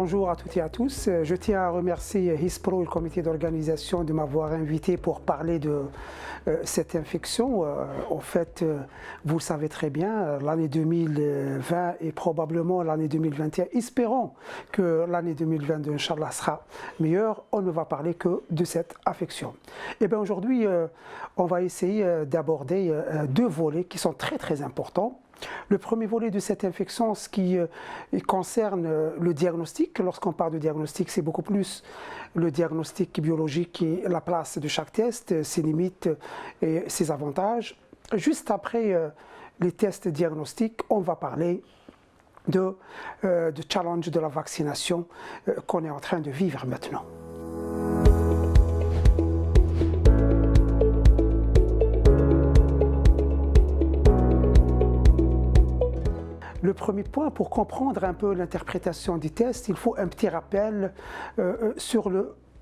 Bonjour à toutes et à tous. Je tiens à remercier HISPRO et le comité d'organisation de m'avoir invité pour parler de cette infection. En fait, vous le savez très bien, l'année 2020 et probablement l'année 2021, espérons que l'année 2022, Inch'Allah, sera meilleure. On ne va parler que de cette affection. Et bien aujourd'hui, on va essayer d'aborder deux volets qui sont très importants. Le premier volet de cette infection, ce qui concerne le diagnostic. Lorsqu'on parle de diagnostic, c'est beaucoup plus le diagnostic biologique et la place de chaque test, ses limites et ses avantages. Juste après les tests diagnostiques, on va parler de challenge de la vaccination qu'on est en train de vivre maintenant. Le premier point, pour comprendre un peu l'interprétation du test, il faut un petit rappel sur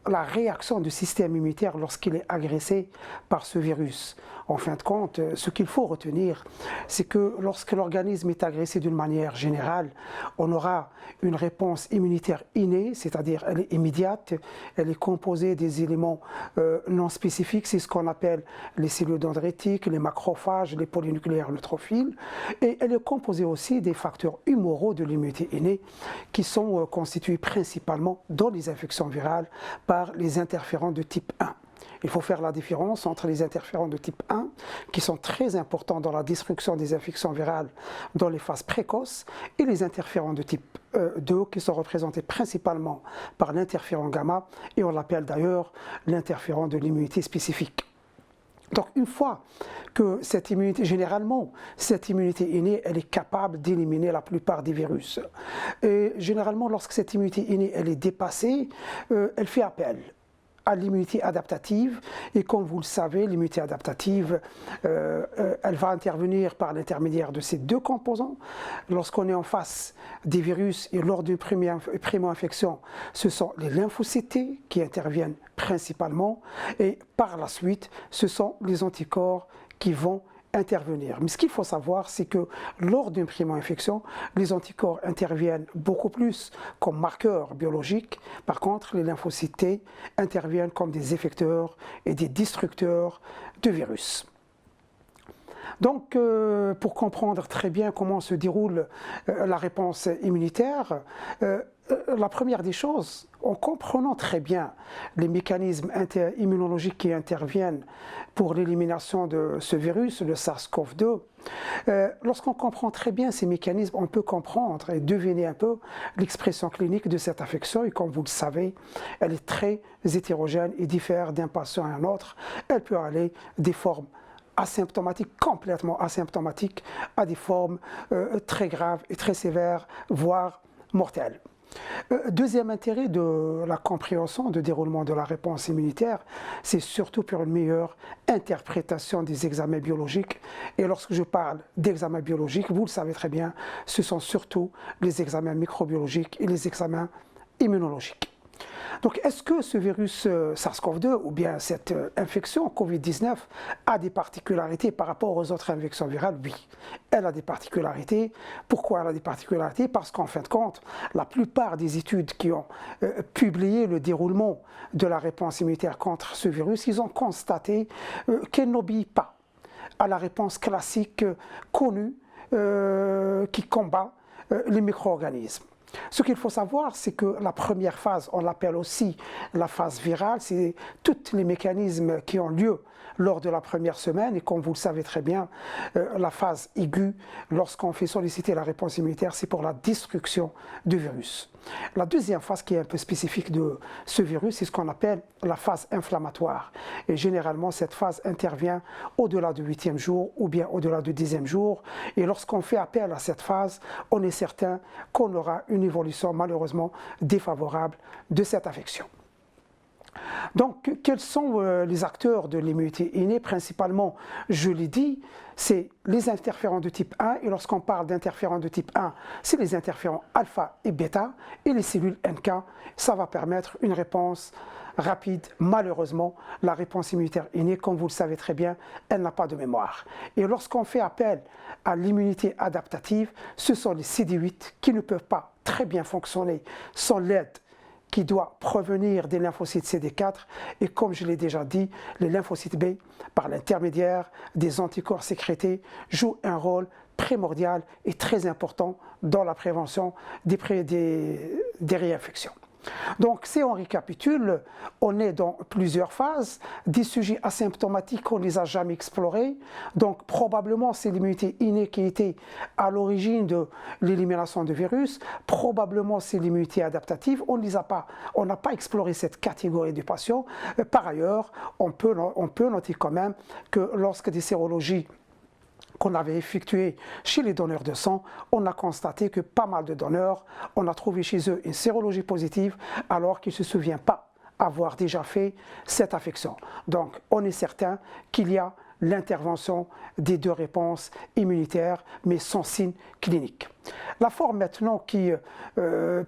la réaction du système immunitaire lorsqu'il est agressé par ce virus. En fin de compte, ce qu'il faut retenir, c'est que lorsque l'organisme est agressé d'une manière générale, on aura une réponse immunitaire innée, c'est-à-dire elle est immédiate, elle est composée des éléments non spécifiques, c'est ce qu'on appelle les cellules dendritiques, les macrophages, les polynucléaires neutrophiles, et elle est composée aussi des facteurs humoraux de l'immunité innée qui sont constitués principalement dans les infections virales par les interférents de type 1. Il faut faire la différence entre les interférents de type 1, qui sont très importants dans la destruction des infections virales dans les phases précoces, et les interférents de type 2, qui sont représentés principalement par l'interféron gamma, et on l'appelle d'ailleurs l'interféron de l'immunité spécifique. Donc une fois que cette immunité, généralement, cette immunité innée, elle est capable d'éliminer la plupart des virus. Et généralement, lorsque cette immunité innée, elle est dépassée, elle fait appel à l'immunité adaptative, et comme vous le savez, l'immunité adaptative, elle va intervenir par l'intermédiaire de ces deux composants. Lorsqu'on est en face des virus et lors d'une primo-infection, ce sont les lymphocytes T qui interviennent principalement, et par la suite, ce sont les anticorps qui vont intervenir. Mais ce qu'il faut savoir, c'est que lors d'une primo-infection, les anticorps interviennent beaucoup plus comme marqueurs biologiques. Par contre, les lymphocytes T interviennent comme des effecteurs et des destructeurs de virus. Donc, pour comprendre très bien comment se déroule la réponse immunitaire, la première des choses, en comprenant très bien les mécanismes immunologiques qui interviennent pour l'élimination de ce virus, le SARS-CoV-2, lorsqu'on comprend très bien ces mécanismes, on peut comprendre et deviner un peu l'expression clinique de cette affection. Et comme vous le savez, elle est très hétérogène et diffère d'un patient à un autre. Elle peut aller des formes asymptomatiques, complètement asymptomatiques, à des formes très graves et très sévères, voire mortelles. Deuxième intérêt de la compréhension du déroulement de la réponse immunitaire, c'est surtout pour une meilleure interprétation des examens biologiques. Et lorsque je parle d'examens biologiques, vous le savez très bien, ce sont surtout les examens microbiologiques et les examens immunologiques. Donc, est-ce que ce virus SARS-CoV-2 ou bien cette infection Covid-19 a des particularités par rapport aux autres infections virales? Oui, elle a des particularités. Pourquoi elle a des particularités? Parce qu'en fin de compte, la plupart des études qui ont publié le déroulement de la réponse immunitaire contre ce virus, ils ont constaté qu'elle n'obéit pas à la réponse classique connue qui combat les micro-organismes. Ce qu'il faut savoir, c'est que la première phase, on l'appelle aussi la phase virale, c'est tous les mécanismes qui ont lieu lors de la première semaine. Et comme vous le savez très bien, la phase aiguë, lorsqu'on fait solliciter la réponse immunitaire, c'est pour la destruction du virus. La deuxième phase qui est un peu spécifique de ce virus, c'est ce qu'on appelle la phase inflammatoire. Et généralement, cette phase intervient au-delà du 8e jour ou bien au-delà du 10e jour. Et lorsqu'on fait appel à cette phase, on est certain qu'on aura une évolution malheureusement défavorable de cette affection. Donc, quels sont les acteurs de l'immunité innée? Principalement, je l'ai dit, c'est les interférents de type 1, et lorsqu'on parle d'interférents de type 1, c'est les interférents alpha et bêta, et les cellules NK. Ça va permettre une réponse rapide. Malheureusement, la réponse immunitaire innée, comme vous le savez très bien, elle n'a pas de mémoire. Et lorsqu'on fait appel à l'immunité adaptative, ce sont les CD8 qui ne peuvent pas très bien fonctionner sans l'aide qui doit provenir des lymphocytes CD4, et comme je l'ai déjà dit, les lymphocytes B, par l'intermédiaire des anticorps sécrétés, jouent un rôle primordial et très important dans la prévention des réinfections. Donc, si on récapitule, on est dans plusieurs phases. Des sujets asymptomatiques, on ne les a jamais explorés. Donc, probablement, c'est l'immunité innée qui était à l'origine de l'élimination de virus. Probablement, c'est l'immunité adaptative. On n'a pas exploré cette catégorie de patients. Par ailleurs, on peut noter quand même que lorsque des sérologies qu'on avait effectué chez les donneurs de sang, on a constaté que pas mal de donneurs, on a trouvé chez eux une sérologie positive alors qu'ils ne se souviennent pas avoir déjà fait cette affection. Donc on est certain qu'il y a l'intervention des deux réponses immunitaires, mais sans signe clinique. La forme maintenant qui est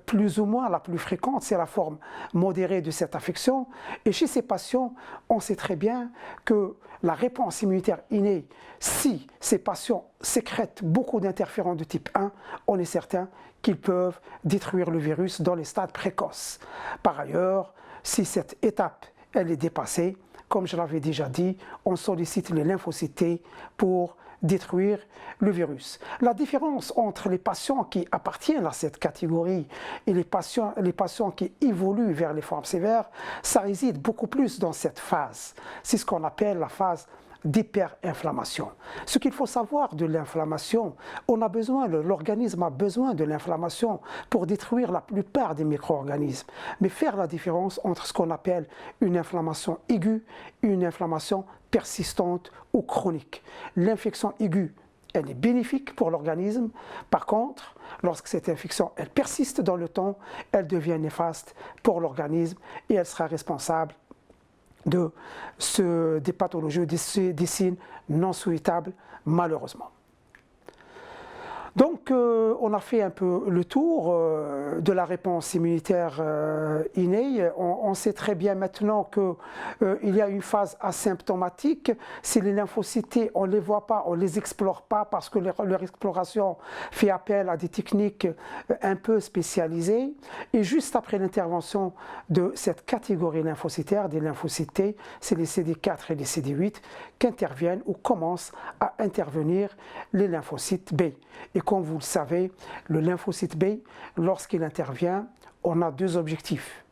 plus ou moins la plus fréquente, c'est la forme modérée de cette affection. Et chez ces patients, on sait très bien que la réponse immunitaire innée, si ces patients sécrètent beaucoup d'interférents de type 1, on est certain qu'ils peuvent détruire le virus dans les stades précoces. Par ailleurs, si cette étape elle est dépassée, comme je l'avais déjà dit, on sollicite les lymphocytes T pour détruire le virus. La différence entre les patients qui appartiennent à cette catégorie et les patients qui évoluent vers les formes sévères, ça réside beaucoup plus dans cette phase. C'est ce qu'on appelle la phase d'hyperinflammation. Ce qu'il faut savoir de l'inflammation, l'organisme a besoin de l'inflammation pour détruire la plupart des micro-organismes. Mais faire la différence entre ce qu'on appelle une inflammation aiguë et une inflammation persistante ou chronique. L'infection aiguë, elle est bénéfique pour l'organisme. Par contre, lorsque cette infection elle persiste dans le temps, elle devient néfaste pour l'organisme et elle sera responsable des pathologies, des signes non souhaitables, malheureusement. Donc, on a fait un peu le tour de la réponse immunitaire innée. On sait très bien maintenant qu'il y a une phase asymptomatique. Si les lymphocytes, on ne les voit pas, on ne les explore pas parce que leur exploration fait appel à des techniques un peu spécialisées. Et juste après l'intervention de cette catégorie lymphocytaire, des lymphocytes T, c'est les CD4 et les CD8 qu'interviennent ou commencent à intervenir les lymphocytes B. Et comme vous le savez, le lymphocyte B, lorsqu'il intervient, on a deux objectifs.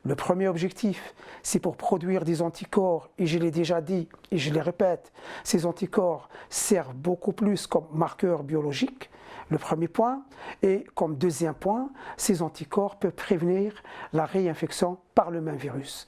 Le premier objectif, c'est pour produire des anticorps, et je l'ai déjà dit, et je les répète, ces anticorps servent beaucoup plus comme marqueurs biologiques, le premier point, et comme deuxième point, ces anticorps peuvent prévenir la réinfection par le même virus.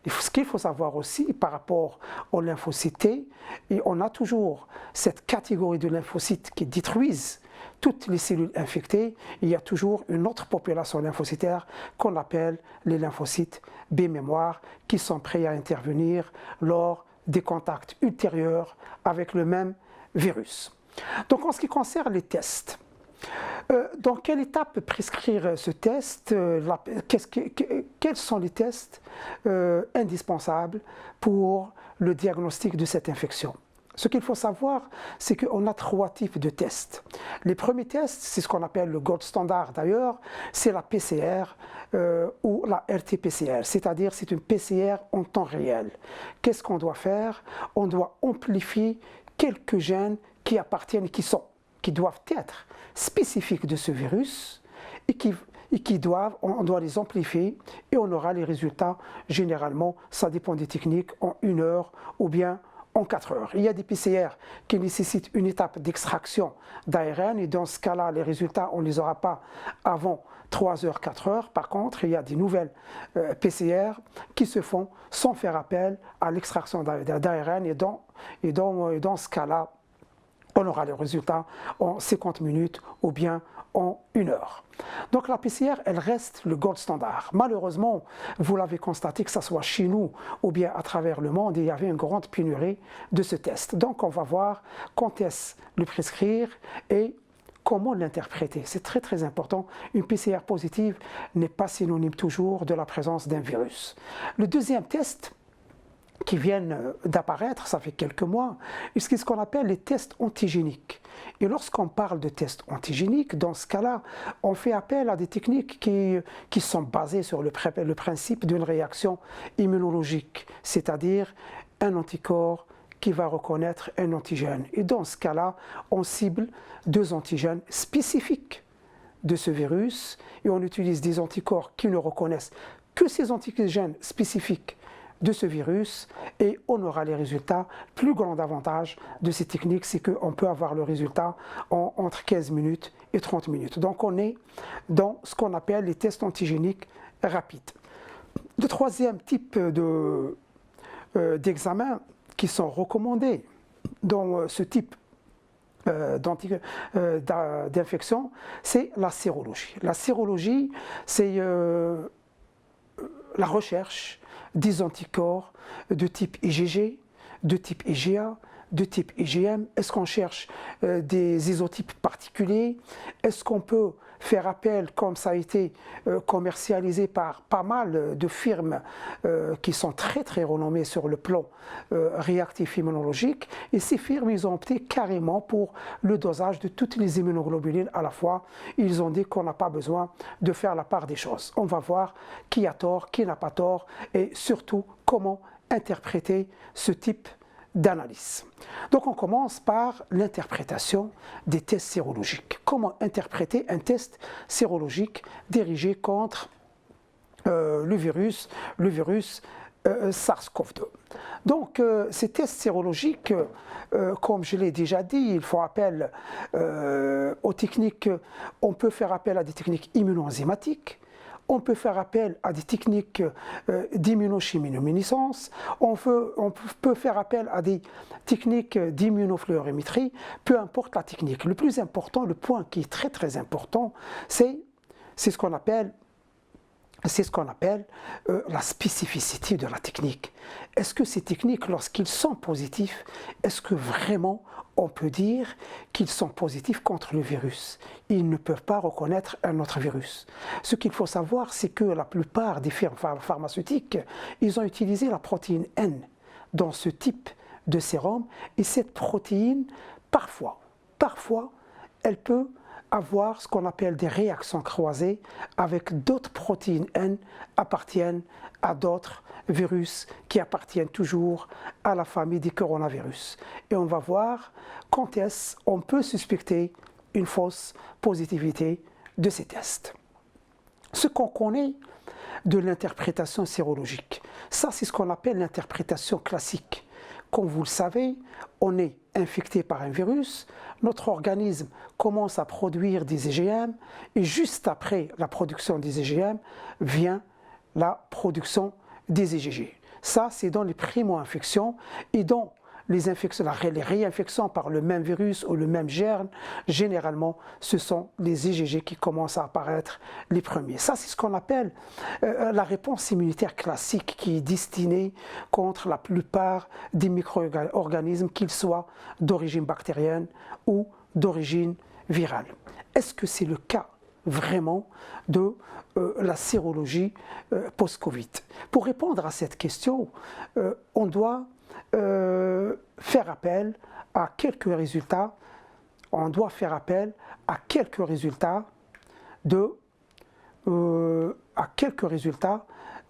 Ce qu'il faut savoir aussi par rapport aux lymphocytes T, et on a toujours cette catégorie de lymphocytes qui détruisent toutes les cellules infectées, il y a toujours une autre population lymphocytaire qu'on appelle les lymphocytes B mémoire qui sont prêts à intervenir lors des contacts ultérieurs avec le même virus. Donc en ce qui concerne les tests, dans quelle étape prescrire ce test? Quels sont les tests indispensables pour le diagnostic de cette infection? Ce qu'il faut savoir, c'est qu'on a trois types de tests. Les premiers tests, c'est ce qu'on appelle le gold standard d'ailleurs, c'est la PCR ou la RT-PCR, c'est-à-dire c'est une PCR en temps réel. Qu'est-ce qu'on doit faire? On doit amplifier quelques gènes qui appartiennent, qui doivent être spécifiques de ce virus on doit les amplifier et on aura les résultats généralement, ça dépend des techniques, en 1 heure ou bien en 4 heures. Il y a des PCR qui nécessitent une étape d'extraction d'ARN et dans ce cas-là, les résultats, on ne les aura pas avant 3 heures, 4 heures. Par contre, il y a des nouvelles PCR qui se font sans faire appel à l'extraction d'ARN et dans ce cas-là, on aura les résultats en 50 minutes ou bien en 1 heure. Donc la PCR, elle reste le gold standard. Malheureusement, vous l'avez constaté, que ce soit chez nous ou bien à travers le monde, il y avait une grande pénurie de ce test. Donc on va voir quand est-ce le prescrire et comment l'interpréter. C'est très très important. Une PCR positive n'est pas synonyme toujours de la présence d'un virus. Le deuxième test qui viennent d'apparaître, ça fait quelques mois, c'est ce qu'on appelle les tests antigéniques. Et lorsqu'on parle de tests antigéniques, dans ce cas-là, on fait appel à des techniques qui sont basées sur le principe d'une réaction immunologique, c'est-à-dire un anticorps qui va reconnaître un antigène. Et dans ce cas-là, on cible 2 antigènes spécifiques de ce virus et on utilise des anticorps qui ne reconnaissent que ces antigènes spécifiques de ce virus et on aura les résultats. Plus grand avantage de ces techniques, c'est qu'on peut avoir le résultat entre 15 minutes et 30 minutes. Donc on est dans ce qu'on appelle les tests antigéniques rapides. Le troisième type d'examen qui sont recommandés dans ce type d'infection, c'est la sérologie. La sérologie, c'est la recherche des anticorps de type IgG, de type IgA, de type IgM. Est-ce qu'on cherche des isotypes particuliers? Est-ce qu'on peut faire appel, comme ça a été commercialisé par pas mal de firmes qui sont très très renommées sur le plan réactif immunologique, et ces firmes, ils ont opté carrément pour le dosage de toutes les immunoglobulines à la fois. Ils ont dit qu'on n'a pas besoin de faire la part des choses. On va voir qui a tort, qui n'a pas tort, et surtout comment interpréter ce type d'analyse. Donc on commence par l'interprétation des tests sérologiques. Comment interpréter un test sérologique dirigé contre le virus SARS-CoV-2. Donc ces tests sérologiques, comme je l'ai déjà dit, il faut appel aux techniques, on peut faire appel à des techniques immunoenzymatiques, on peut faire appel à des techniques d'immunochimiluminescence, on peut faire appel à des techniques d'immunofluorimétrie, peu importe la technique. Le plus important, le point qui est très très important, c'est ce qu'on appelle la spécificité de la technique. Est-ce que ces techniques, lorsqu'ils sont positifs, est-ce que vraiment on peut dire qu'ils sont positifs contre le virus? Ils ne peuvent pas reconnaître un autre virus. Ce qu'il faut savoir, c'est que la plupart des firmes pharmaceutiques, ils ont utilisé la protéine N dans ce type de sérum, et cette protéine, parfois, elle peut avoir ce qu'on appelle des réactions croisées avec d'autres protéines N appartiennent à d'autres virus qui appartiennent toujours à la famille des coronavirus. Et on va voir quand est-ce qu'on peut suspecter une fausse positivité de ces tests. Ce qu'on connaît de l'interprétation sérologique, ça c'est ce qu'on appelle l'interprétation classique. Comme vous le savez, on est infecté par un virus, notre organisme commence à produire des IgM et juste après la production des IgM vient la production des IgG. Ça, c'est dans les primo-infections et dans les réinfections par le même virus ou le même germe, généralement, ce sont les IgG qui commencent à apparaître les premiers. Ça, c'est ce qu'on appelle la réponse immunitaire classique qui est destinée contre la plupart des micro-organismes, qu'ils soient d'origine bactérienne ou d'origine virale. Est-ce que c'est le cas vraiment de la sérologie post-Covid? Pour répondre à cette question, on doit faire appel à quelques résultats. On doit faire appel à quelques résultats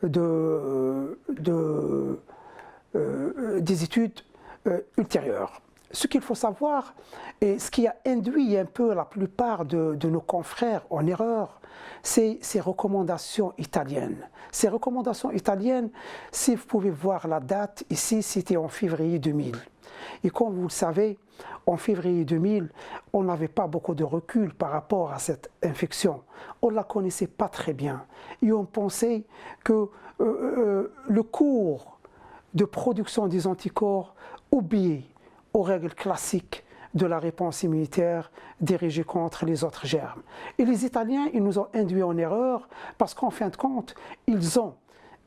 des études ultérieures. Ce qu'il faut savoir, et ce qui a induit un peu la plupart de nos confrères en erreur, c'est ces recommandations italiennes. Ces recommandations italiennes, si vous pouvez voir la date ici, c'était en février 2000. Et comme vous le savez, en février 2000, on n'avait pas beaucoup de recul par rapport à cette infection. On ne la connaissait pas très bien. Et on pensait que le cours de production des anticorps obéit aux règles classiques de la réponse immunitaire dirigée contre les autres germes. Et les Italiens, ils nous ont induits en erreur parce qu'en fin de compte, ils ont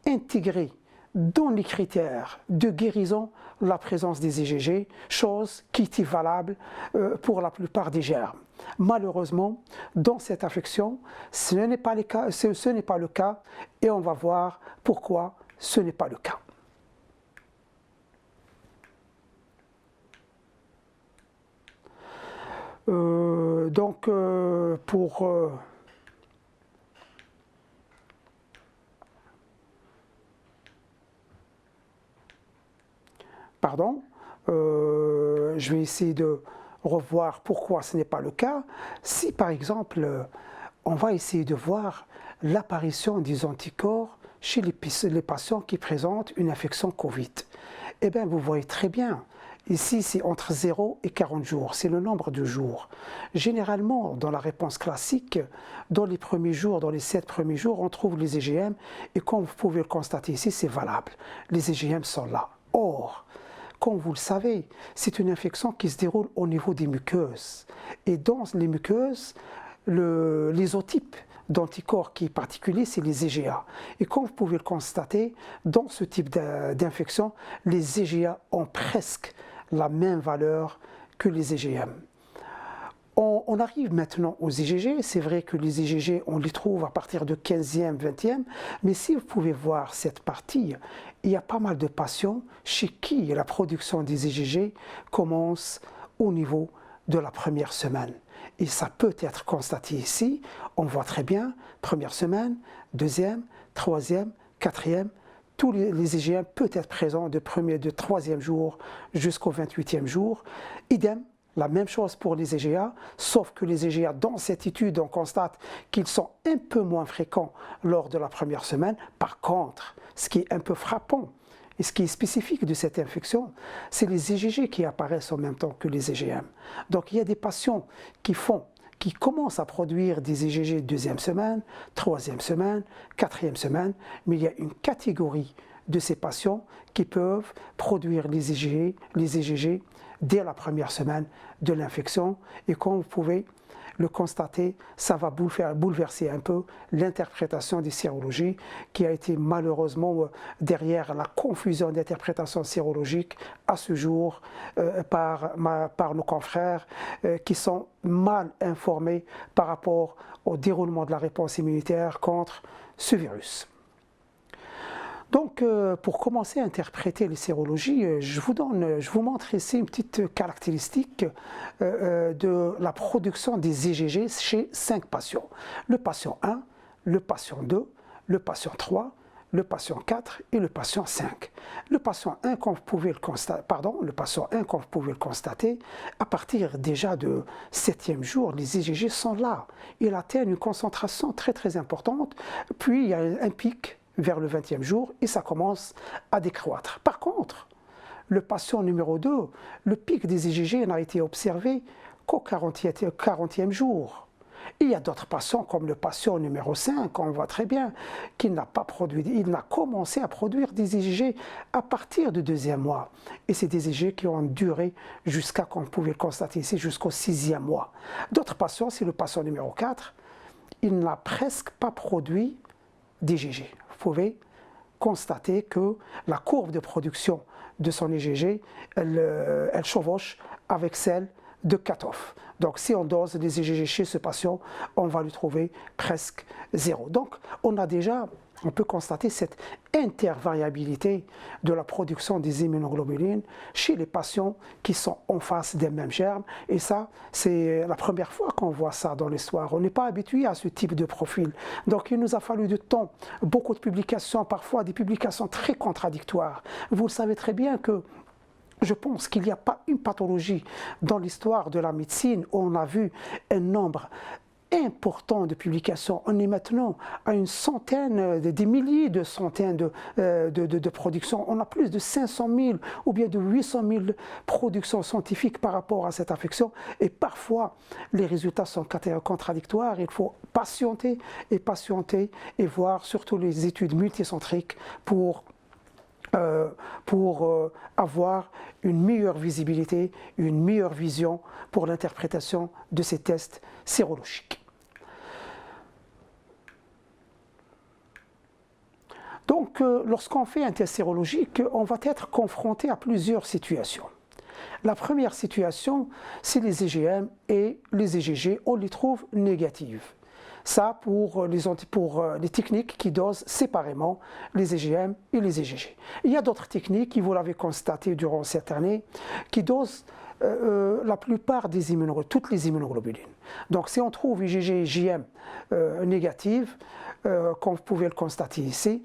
intégré dans les critères de guérison la présence des IgG, chose qui est valable pour la plupart des germes. Malheureusement, dans cette infection, ce n'est pas le cas et on va voir pourquoi ce n'est pas le cas. Je vais essayer de revoir pourquoi ce n'est pas le cas. Si par exemple, on va essayer de voir l'apparition des anticorps chez les patients qui présentent une infection Covid. Eh bien, vous voyez très bien, ici c'est entre 0 et 40 jours, c'est le nombre de jours. Généralement, dans la réponse classique, dans les premiers jours, dans les 7 premiers jours, on trouve les IgM et comme vous pouvez le constater ici, c'est valable. Les IgM sont là. Or, comme vous le savez, c'est une infection qui se déroule au niveau des muqueuses. Et dans les muqueuses, l'isotype d'anticorps qui est particulier, c'est les IgA. Et comme vous pouvez le constater, dans ce type d'infection, les IgA ont presque la même valeur que les IgM. On arrive maintenant aux IgG, c'est vrai que les IgG, on les trouve à partir de 15e, 20e, mais si vous pouvez voir cette partie, il y a pas mal de patients chez qui la production des IgG commence au niveau de la première semaine. Et ça peut être constaté ici, on voit très bien, première semaine, deuxième, troisième, quatrième, tous les IgM peuvent être présents de troisième jour jusqu'au 28e jour. Idem. La même chose pour les IgA, sauf que les IgA, dans cette étude, on constate qu'ils sont un peu moins fréquents lors de la première semaine. Par contre, ce qui est un peu frappant et ce qui est spécifique de cette infection, c'est les IgG qui apparaissent en même temps que les IgM. Donc il y a des patients qui commencent à produire des IgG deuxième semaine, troisième semaine, quatrième semaine, mais il y a une catégorie de ces patients qui peuvent produire les IgG dès la première semaine de l'infection. Et comme vous pouvez le constater, ça va bouleverser un peu l'interprétation des sérologies qui a été malheureusement derrière la confusion d'interprétation sérologique à ce jour par nos confrères qui sont mal informés par rapport au déroulement de la réponse immunitaire contre ce virus. Donc, pour commencer à interpréter les sérologies, je vous montre ici une petite caractéristique de la production des IgG chez 5 patients. Le patient 1, le patient 2, le patient 3, le patient 4 et le patient 5. Le patient 1, comme vous pouvez le constater, à partir déjà de 7e jour, les IgG sont là. Ils atteignent une concentration très très importante, puis il y a un pic vers le 20e jour et ça commence à décroître. Par contre, le patient numéro 2, le pic des IgG n'a été observé qu'au 40e jour. Il y a d'autres patients comme le patient numéro 5, on voit très bien qu'il n'a commencé à produire des IgG à partir du 2e mois. Et c'est des IgG qui ont duré jusqu'à, comme vous pouvez le constater ici, jusqu'au 6e mois. D'autres patients, c'est le patient numéro 4, il n'a presque pas produit d'IgG. Vous pouvez constater que la courbe de production de son IgG, elle chevauche avec celle de cut-off. Donc si on dose les IgG chez ce patient, on va lui trouver presque 0. Donc on peut constater cette intervariabilité de la production des immunoglobulines chez les patients qui sont en face des mêmes germes. Et ça, c'est la première fois qu'on voit ça dans l'histoire. On n'est pas habitué à ce type de profil. Donc il nous a fallu du temps, beaucoup de publications, parfois des publications très contradictoires. Vous le savez très bien que je pense qu'il n'y a pas une pathologie dans l'histoire de la médecine où on a vu un nombre important de publications. On est maintenant à une centaine, des milliers de centaines de productions. On a plus de 500 000 ou bien de 800 000 productions scientifiques par rapport à cette infection. Et parfois, les résultats sont contradictoires. Il faut patienter et voir surtout les études multicentriques pour pour avoir une meilleure visibilité, une meilleure vision pour l'interprétation de ces tests sérologiques. Donc, lorsqu'on fait un test sérologique, on va être confronté à plusieurs situations. La première situation, c'est les IgM et les IgG, on les trouve négatives. Ça pour les techniques qui dosent séparément les IgM et les IgG. Il y a d'autres techniques, qui vous l'avez constaté durant cette année, qui dosent la plupart des toutes les immunoglobulines. Donc si on trouve IgG et IgM négatives, comme vous pouvez le constater ici,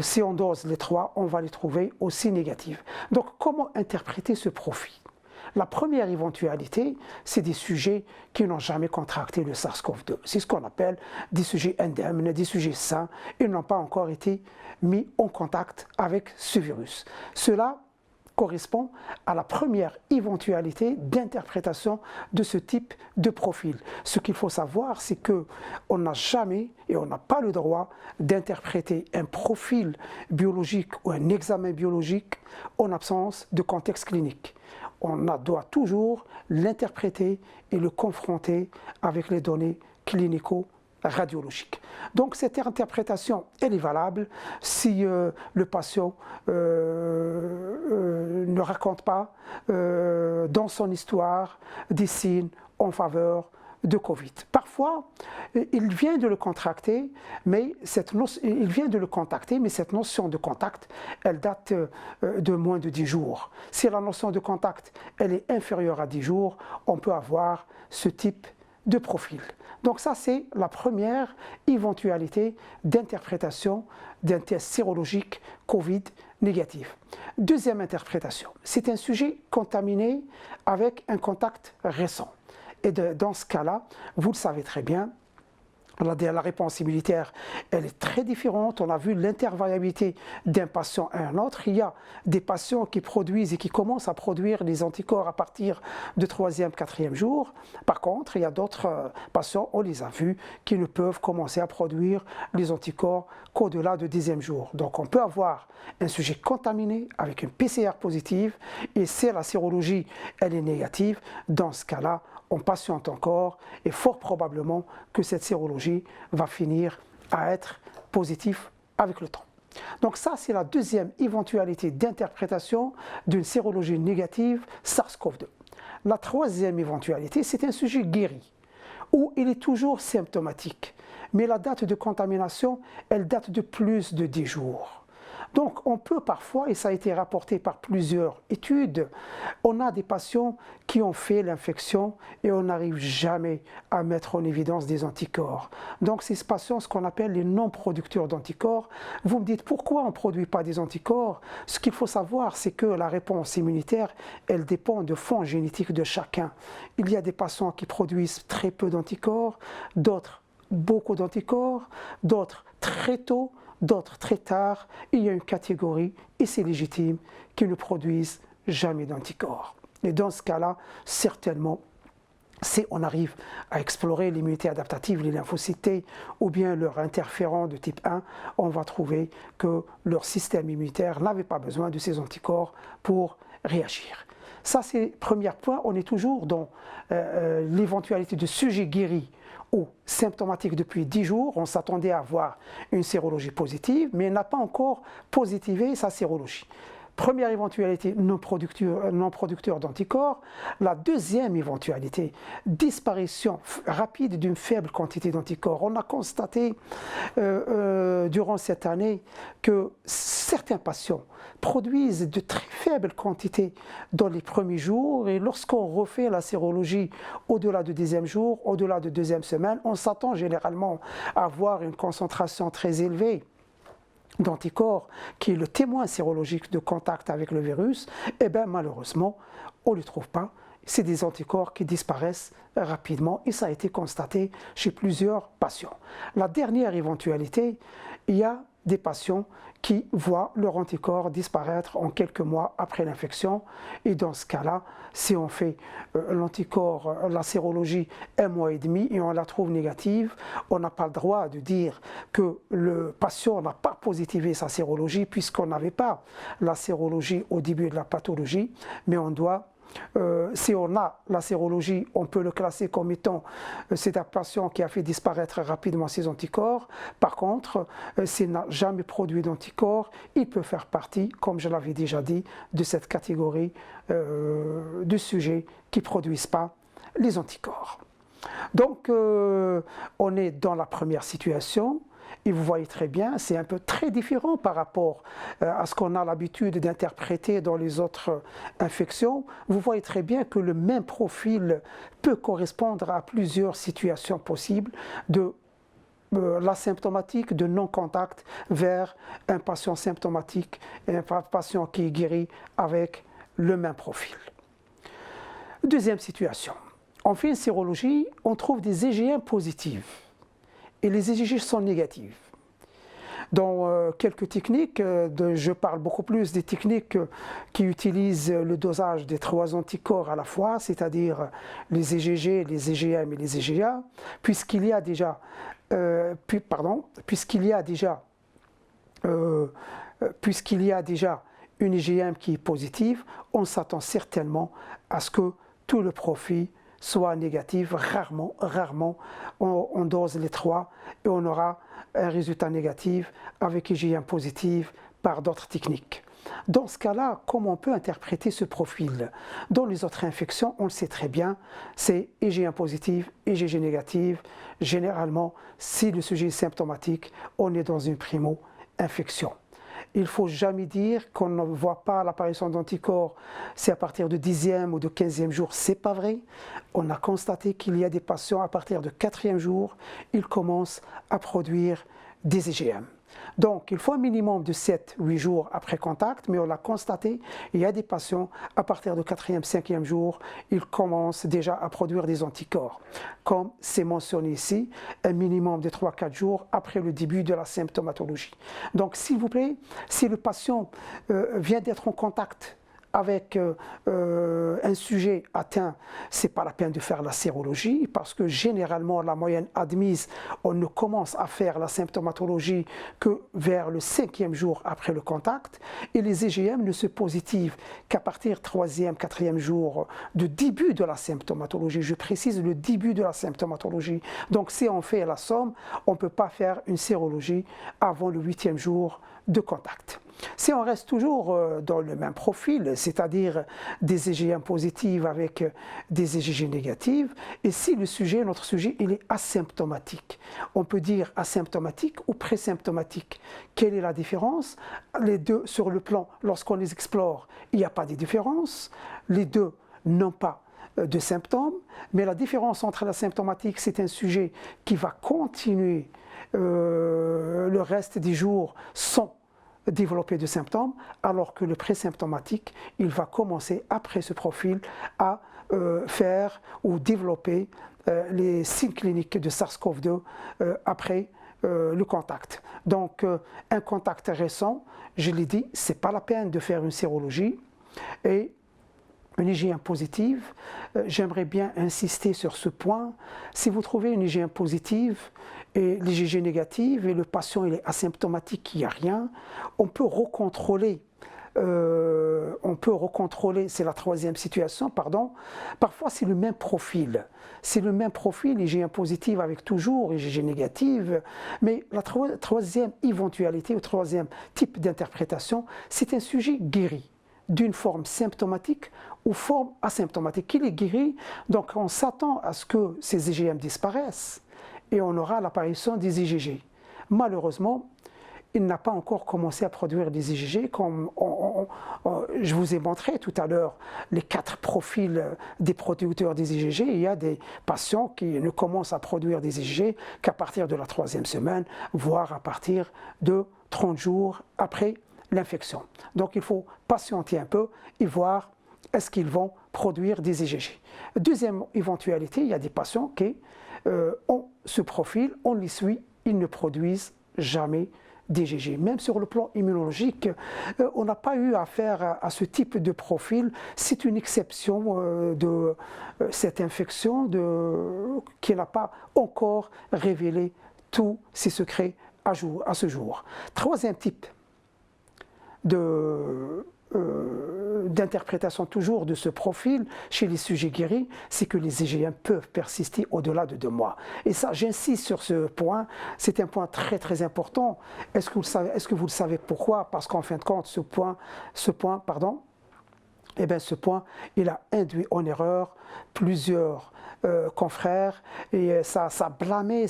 si on dose les trois, on va les trouver aussi négatives. Donc comment interpréter ce profil? La première éventualité, c'est des sujets qui n'ont jamais contracté le SARS-CoV-2. C'est ce qu'on appelle des sujets indemnes, des sujets sains, et n'ont pas encore été mis en contact avec ce virus. Cela correspond à la première éventualité d'interprétation de ce type de profil. Ce qu'il faut savoir, c'est qu'on n'a jamais et on n'a pas le droit d'interpréter un profil biologique ou un examen biologique en absence de contexte clinique. On doit toujours l'interpréter et le confronter avec les données clinico-radiologiques. Donc cette interprétation, elle est valable si le patient ne raconte pas dans son histoire des signes en faveur de Covid. Parfois, il vient de le contracter, mais cette notion de contact, elle date de moins de 10 jours. Si la notion de contact, elle est inférieure à 10 jours, on peut avoir ce type de profil. Donc ça, c'est la première éventualité d'interprétation d'un test sérologique Covid négatif. Deuxième interprétation, c'est un sujet contaminé avec un contact récent. Et dans ce cas-là, vous le savez très bien, la réponse immunitaire, elle est très différente. On a vu l'intervariabilité d'un patient à un autre. Il y a des patients qui produisent et qui commencent à produire des anticorps à partir du 3e, 4e jour. Par contre, il y a d'autres patients, on les a vus, qui ne peuvent commencer à produire les anticorps qu'au-delà du 10e jour. Donc on peut avoir un sujet contaminé avec une PCR positive et si la sérologie, elle est négative, dans ce cas-là, on patiente encore et fort probablement que cette sérologie va finir à être positive avec le temps. Donc ça, c'est la deuxième éventualité d'interprétation d'une sérologie négative SARS-CoV-2. La troisième éventualité, c'est un sujet guéri, où il est toujours symptomatique, mais la date de contamination, elle date de plus de 10 jours. Donc on peut parfois, et ça a été rapporté par plusieurs études, on a des patients qui ont fait l'infection et on n'arrive jamais à mettre en évidence des anticorps. Donc ces patients, ce qu'on appelle les non-producteurs d'anticorps, vous me dites pourquoi on ne produit pas des anticorps? Ce qu'il faut savoir, c'est que la réponse immunitaire, elle dépend de fond génétique de chacun. Il y a des patients qui produisent très peu d'anticorps, d'autres beaucoup d'anticorps, d'autres très tôt, d'autres très tard. Il y a une catégorie, et c'est légitime, qui ne produisent jamais d'anticorps. Et dans ce cas-là, certainement, si on arrive à explorer l'immunité adaptative, les lymphocytes T, ou bien leur interférent de type 1, on va trouver que leur système immunitaire n'avait pas besoin de ces anticorps pour réagir. Ça, c'est le premier point. On est toujours dans l'éventualité de sujets guéris ou symptomatique depuis 10 jours, on s'attendait à avoir une sérologie positive, mais elle n'a pas encore positivé sa sérologie. Première éventualité, non producteur d'anticorps. La deuxième éventualité, disparition rapide d'une faible quantité d'anticorps. On a constaté durant cette année que certains patients produisent de très faibles quantités dans les premiers jours et lorsqu'on refait la sérologie au-delà du 10e jour, au-delà de 2e semaine, on s'attend généralement à avoir une concentration très élevée d'anticorps, qui est le témoin sérologique de contact avec le virus. Et bien malheureusement, on ne le trouve pas. C'est des anticorps qui disparaissent rapidement et ça a été constaté chez plusieurs patients. La dernière éventualité, il y a des patients qui voient leur anticorps disparaître en quelques mois après l'infection. Et dans ce cas-là, si on fait l'anticorps, la sérologie 1 mois et demi et on la trouve négative, on n'a pas le droit de dire que le patient n'a pas positivé sa sérologie puisqu'on n'avait pas la sérologie au début de la pathologie, mais on doit si on a la sérologie, on peut le classer comme étant c'est un patient qui a fait disparaître rapidement ses anticorps. Par contre, s'il n'a jamais produit d'anticorps, il peut faire partie, comme je l'avais déjà dit, de cette catégorie de sujets qui ne produisent pas les anticorps. Donc, on est dans la première situation. Et vous voyez très bien, c'est un peu très différent par rapport à ce qu'on a l'habitude d'interpréter dans les autres infections. Vous voyez très bien que le même profil peut correspondre à plusieurs situations possibles de l'asymptomatique, de non-contact vers un patient symptomatique et un patient qui est guéri avec le même profil. Deuxième situation, on fait une sérologie, on trouve des IgM positifs. Et les IgG sont négatives. Dans quelques techniques, je parle beaucoup plus des techniques qui utilisent le dosage des 3 anticorps à la fois, c'est-à-dire les IgG, les IgM et les IgA, puisqu'il y a déjà, une IgM qui est positive, on s'attend certainement à ce que tout le profil soit négatif. Rarement, on dose les 3 et on aura un résultat négatif avec IgM positif par d'autres techniques. Dans ce cas-là, comment on peut interpréter ce profil? Dans les autres infections, on le sait très bien, c'est IgM positif, IgG négatif. Généralement, si le sujet est symptomatique, on est dans une primo-infection. Il ne faut jamais dire qu'on ne voit pas l'apparition d'anticorps, c'est à partir du 10e ou du 15e jour, ce n'est pas vrai. On a constaté qu'il y a des patients, à partir du 4e jour, ils commencent à produire des IgM. Donc, il faut un minimum de 7-8 jours après contact, mais on l'a constaté, il y a des patients, à partir du 4e, 5e jour, ils commencent déjà à produire des anticorps. Comme c'est mentionné ici, un minimum de 3-4 jours après le début de la symptomatologie. Donc, s'il vous plaît, si le patient vient d'être en contact avec un sujet atteint, ce n'est pas la peine de faire la sérologie parce que généralement la moyenne admise, on ne commence à faire la symptomatologie que vers le 5e jour après le contact et les IgM ne se positivent qu'à partir du 3e, 4e jour du début de la symptomatologie. Je précise le début de la symptomatologie. Donc si on fait la somme, on ne peut pas faire une sérologie avant le 8e jour de contact. Si on reste toujours dans le même profil, c'est-à-dire des IgM positives avec des IgG négatives, et si notre sujet, il est asymptomatique, on peut dire asymptomatique ou présymptomatique. Quelle est la différence? Les deux, sur le plan, lorsqu'on les explore, il n'y a pas de différence. Les deux n'ont pas de symptômes, mais la différence entre l'asymptomatique, c'est un sujet qui va continuer le reste des jours sans développer de symptômes, alors que le présymptomatique, il va commencer après ce profil à faire ou développer les signes cliniques de SARS-CoV-2 après le contact. Donc un contact récent, je l'ai dit, ce n'est pas la peine de faire une sérologie et une IgM positive, j'aimerais bien insister sur ce point. Si vous trouvez une IgM positive et l'IgG négative et le patient il est asymptomatique, il n'y a rien, on peut recontrôler, c'est la 3e situation, pardon. Parfois c'est le même profil, IgM positive avec toujours IgG négative, mais la 3e éventualité, ou 3e type d'interprétation, c'est un sujet guéri d'une forme symptomatique ou forme asymptomatique. Il est guéri, donc on s'attend à ce que ces IgM disparaissent et on aura l'apparition des IgG. Malheureusement, il n'a pas encore commencé à produire des IgG, comme je vous ai montré tout à l'heure les 4 profils des producteurs des IgG. Il y a des patients qui ne commencent à produire des IgG qu'à partir de la 3e semaine, voire à partir de 30 jours après l'infection. Donc il faut patienter un peu et voir est-ce qu'ils vont produire des IgG. Deuxième éventualité, il y a des patients qui ont ce profil, on les suit, ils ne produisent jamais d'IgG. Même sur le plan immunologique, on n'a pas eu affaire à ce type de profil. C'est une exception de cette infection qui n'a pas encore révélé tous ses secrets à ce jour. Troisième type d'interprétation toujours de ce profil chez les sujets guéris, c'est que les IgM peuvent persister au-delà de 2 mois. Et ça, j'insiste sur ce point, c'est un point très très important. Est-ce que vous le savez pourquoi? Parce qu'en fin de compte, ce point, il a induit en erreur plusieurs confrères et ça blâmait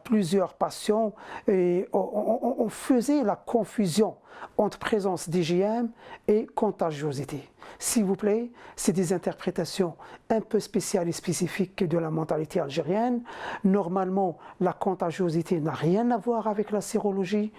plusieurs patients et on faisait la confusion entre présence d'IgM et contagiosité. S'il vous plaît, c'est des interprétations un peu spéciales et spécifiques de la mentalité algérienne. Normalement, la contagiosité n'a rien à voir avec la sérologie.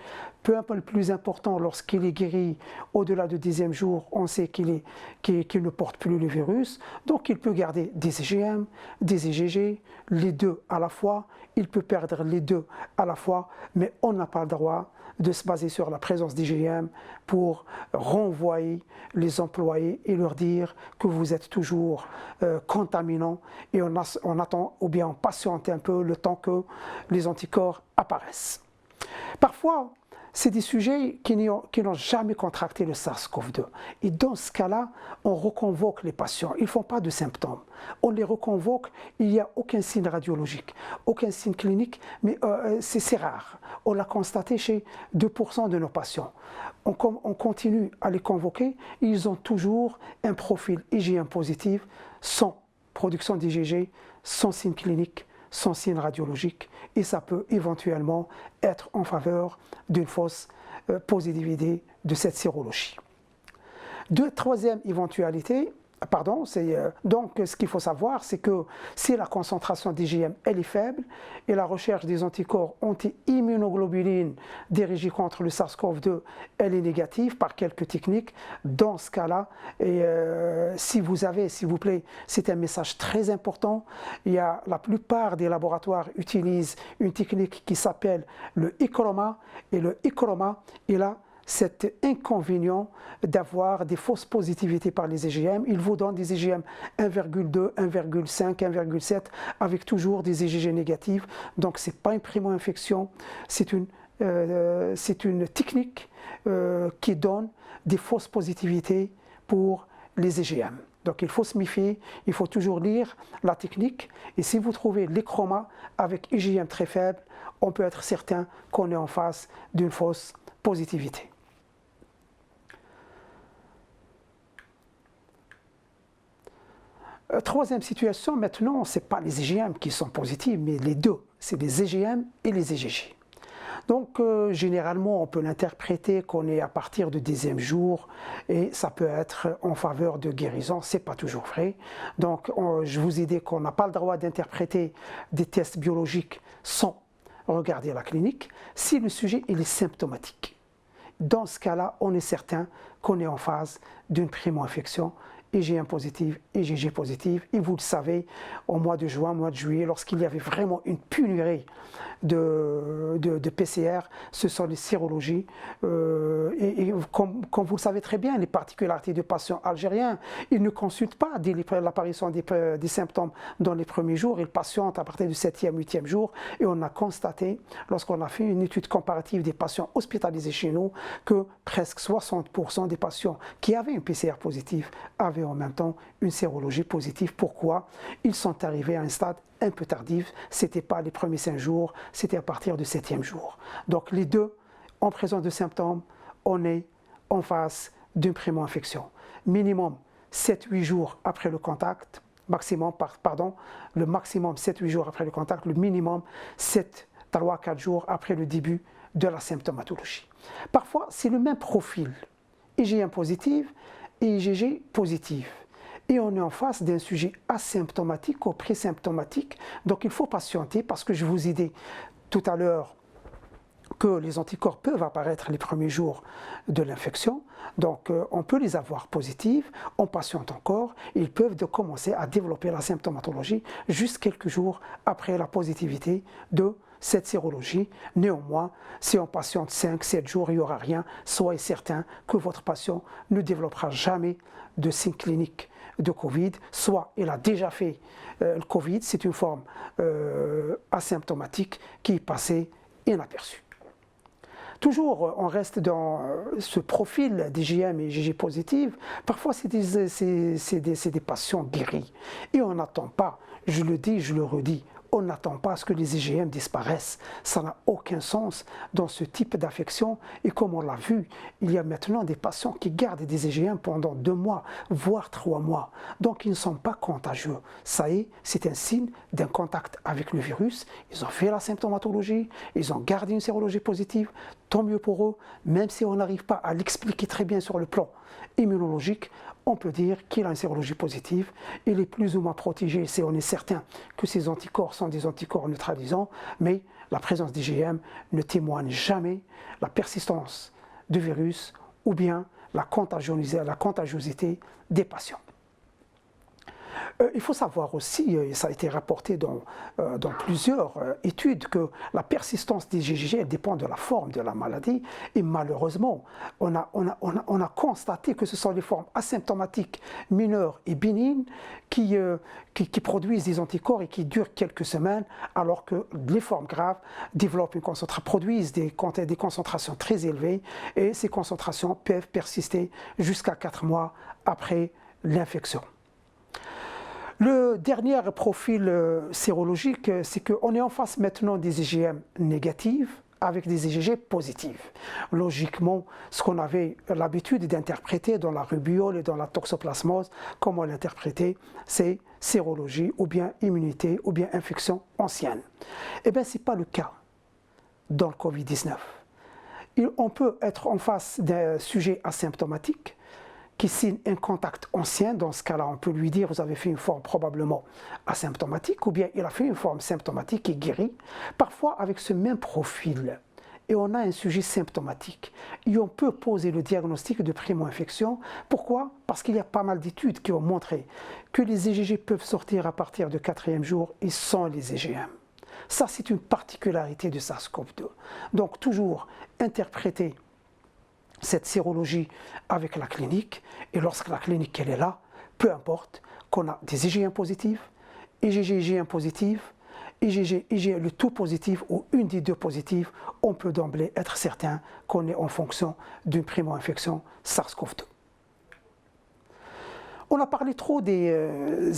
Peu importe, le plus important, lorsqu'il est guéri au-delà du 10e jour, on sait qu'il ne porte plus le virus. Donc, il peut garder des IgM, des IgG, les deux à la fois. Il peut perdre les deux à la fois, mais on n'a pas le droit de se baser sur la présence d'IgM pour renvoyer les employés et leur dire que vous êtes toujours contaminant et on attend ou bien on patiente un peu le temps que les anticorps apparaissent. Parfois, c'est des sujets qui n'ont jamais contracté le SARS-CoV-2. Et dans ce cas-là, on reconvoque les patients. Ils ne font pas de symptômes. On les reconvoque, il n'y a aucun signe radiologique, aucun signe clinique, mais c'est rare. On l'a constaté chez 2% de nos patients. On continue à les convoquer, ils ont toujours un profil IgM positif, sans production d'IgG, sans signe clinique, sans signe radiologique, et ça peut éventuellement être en faveur d'une fausse positivité de cette sérologie. Troisième éventualité, donc ce qu'il faut savoir, c'est que si la concentration d'IgM est faible et la recherche des anticorps anti-immunoglobulines dirigés contre le SARS-CoV-2 elle est négative par quelques techniques, dans ce cas-là, si vous plaît, c'est un message très important. La plupart des laboratoires utilisent une technique qui s'appelle le e-chroma, et le e-chroma est là cet inconvénient d'avoir des fausses positivités par les IgM. Il vous donne des IgM 1,2, 1,5, 1,7 avec toujours des IgG négatifs. Donc ce n'est pas une primo-infection, c'est une technique qui donne des fausses positivités pour les IgM. Donc il faut se méfier, il faut toujours lire la technique. Et si vous trouvez l'e-chroma avec IgM très faible, on peut être certain qu'on est en face d'une fausse positivité. Troisième situation, maintenant, ce n'est pas les IgM qui sont positifs, mais les deux, c'est les IgM et les IgG. Donc, généralement, on peut l'interpréter qu'on est à partir du 10e jour et ça peut être en faveur de guérison, ce n'est pas toujours vrai. Donc, je vous ai dit qu'on n'a pas le droit d'interpréter des tests biologiques sans regarder la clinique si le sujet il est symptomatique. Dans ce cas-là, on est certain qu'on est en phase d'une primo-infection IgM positive, IgG positive. Et vous le savez, au mois de juin, au mois de juillet, lorsqu'il y avait vraiment une pénurie de PCR, ce sont les sérologies. Comme vous le savez très bien, les particularités des patients algériens, ils ne consultent pas dès l'apparition des symptômes dans les premiers jours, ils patientent à partir du 7e, 8e jour. Et on a constaté, lorsqu'on a fait une étude comparative des patients hospitalisés chez nous, que presque 60% des patients qui avaient une PCR positive avaient en même temps une sérologie positive. Pourquoi? Ils sont arrivés à un stade un peu tardif, ce n'était pas les premiers 5 jours, c'était à partir du 7e jour. Donc les deux, en présence de symptômes, on est en face d'une primo-infection. Minimum 7-8 jours après le contact, le maximum 7-8 jours après le contact, le minimum 3-4 jours après le début de la symptomatologie. Parfois, c'est le même profil, IgM positif et IgG positif. Et on est en face d'un sujet asymptomatique ou présymptomatique. Donc il faut patienter parce que je vous ai dit tout à l'heure que les anticorps peuvent apparaître les premiers jours de l'infection. Donc on peut les avoir positifs, on patiente encore, et ils peuvent commencer à développer la symptomatologie juste quelques jours après la positivité de cette sérologie. Néanmoins, si on patiente 5-7 jours, il n'y aura rien. Soyez certain que votre patient ne développera jamais de signes cliniques de Covid. Soit il a déjà fait le Covid, c'est une forme asymptomatique qui est passée inaperçue. Toujours, on reste dans ce profil d'IgM et IgG positive. Parfois, c'est des patients guéris. Et on n'attend pas, je le dis, je le redis, on n'attend pas à ce que les IgM disparaissent. Ça n'a aucun sens dans ce type d'affection. Et comme on l'a vu, il y a maintenant des patients qui gardent des IgM pendant 2 mois, voire 3 mois. Donc, ils ne sont pas contagieux. Ça y est, c'est un signe d'un contact avec le virus. Ils ont fait la symptomatologie, ils ont gardé une sérologie positive. Tant mieux pour eux, même si on n'arrive pas à l'expliquer très bien sur le plan immunologique, on peut dire qu'il a une sérologie positive, il est plus ou moins protégé si on est certain que ces anticorps sont des anticorps neutralisants, mais la présence d'IgM ne témoigne jamais la persistance du virus ou bien la contagiosité des patients. Il faut savoir aussi, et ça a été rapporté dans plusieurs études, que la persistance des IgG dépend de la forme de la maladie. Et malheureusement, on a constaté que ce sont les formes asymptomatiques mineures et bénignes qui produisent des anticorps et qui durent quelques semaines, alors que les formes graves produisent des concentrations très élevées et ces concentrations peuvent persister jusqu'à 4 mois après l'infection. Le dernier profil sérologique, c'est qu'on est en face maintenant des IgM négatives avec des IgG positives. Logiquement, ce qu'on avait l'habitude d'interpréter dans la rubiole et dans la toxoplasmose, comme on l'interprétait, c'est sérologie ou bien immunité ou bien infection ancienne. Eh bien, ce n'est pas le cas dans le Covid-19. On peut être en face d'un sujet asymptomatique qui signe un contact ancien. Dans ce cas-là, on peut lui dire, vous avez fait une forme probablement asymptomatique, ou bien il a fait une forme symptomatique et guéri, parfois avec ce même profil. Et on a un sujet symptomatique. Et on peut poser le diagnostic de primo-infection. Pourquoi? Parce qu'il y a pas mal d'études qui ont montré que les IgG peuvent sortir à partir du 4e jour et sans les IgM. Ça, c'est une particularité du SARS-CoV-2. Donc, toujours interpréter cette sérologie avec la clinique, et lorsque la clinique elle est là, peu importe qu'on a des IgM positifs, IgG positifs, IgG le tout positif ou une des deux positives, on peut d'emblée être certain qu'on est en fonction d'une primo-infection SARS-CoV-2. On a parlé trop des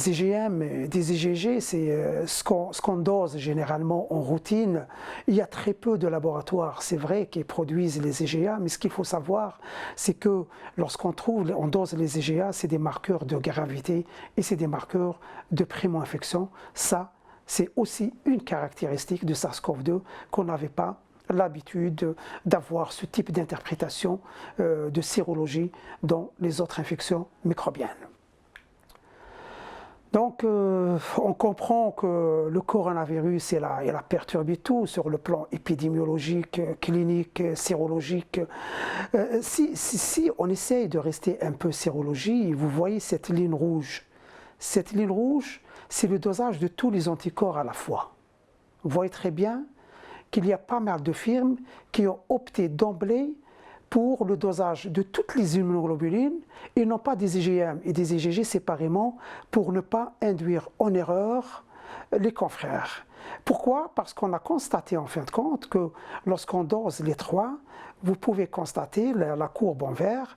IgM, des IgG, c'est ce qu'on dose généralement en routine. Il y a très peu de laboratoires, c'est vrai, qui produisent les IgA, mais ce qu'il faut savoir, c'est que lorsqu'on dose les IgA, c'est des marqueurs de gravité et c'est des marqueurs de primo-infection. Ça, c'est aussi une caractéristique de SARS-CoV-2 qu'on n'avait pas l'habitude d'avoir ce type d'interprétation de sérologie dans les autres infections microbiennes. Donc, on comprend que le coronavirus, il a perturbé tout sur le plan épidémiologique, clinique, sérologique. Si on essaye de rester un peu sérologie, vous voyez cette ligne rouge. Cette ligne rouge, c'est le dosage de tous les anticorps à la fois. Vous voyez très bien qu'il y a pas mal de firmes qui ont opté d'emblée pour le dosage de toutes les immunoglobulines et non pas des IgM et des IgG séparément pour ne pas induire en erreur les confrères. Pourquoi? Parce qu'on a constaté en fin de compte que lorsqu'on dose les 3, vous pouvez constater la courbe en vert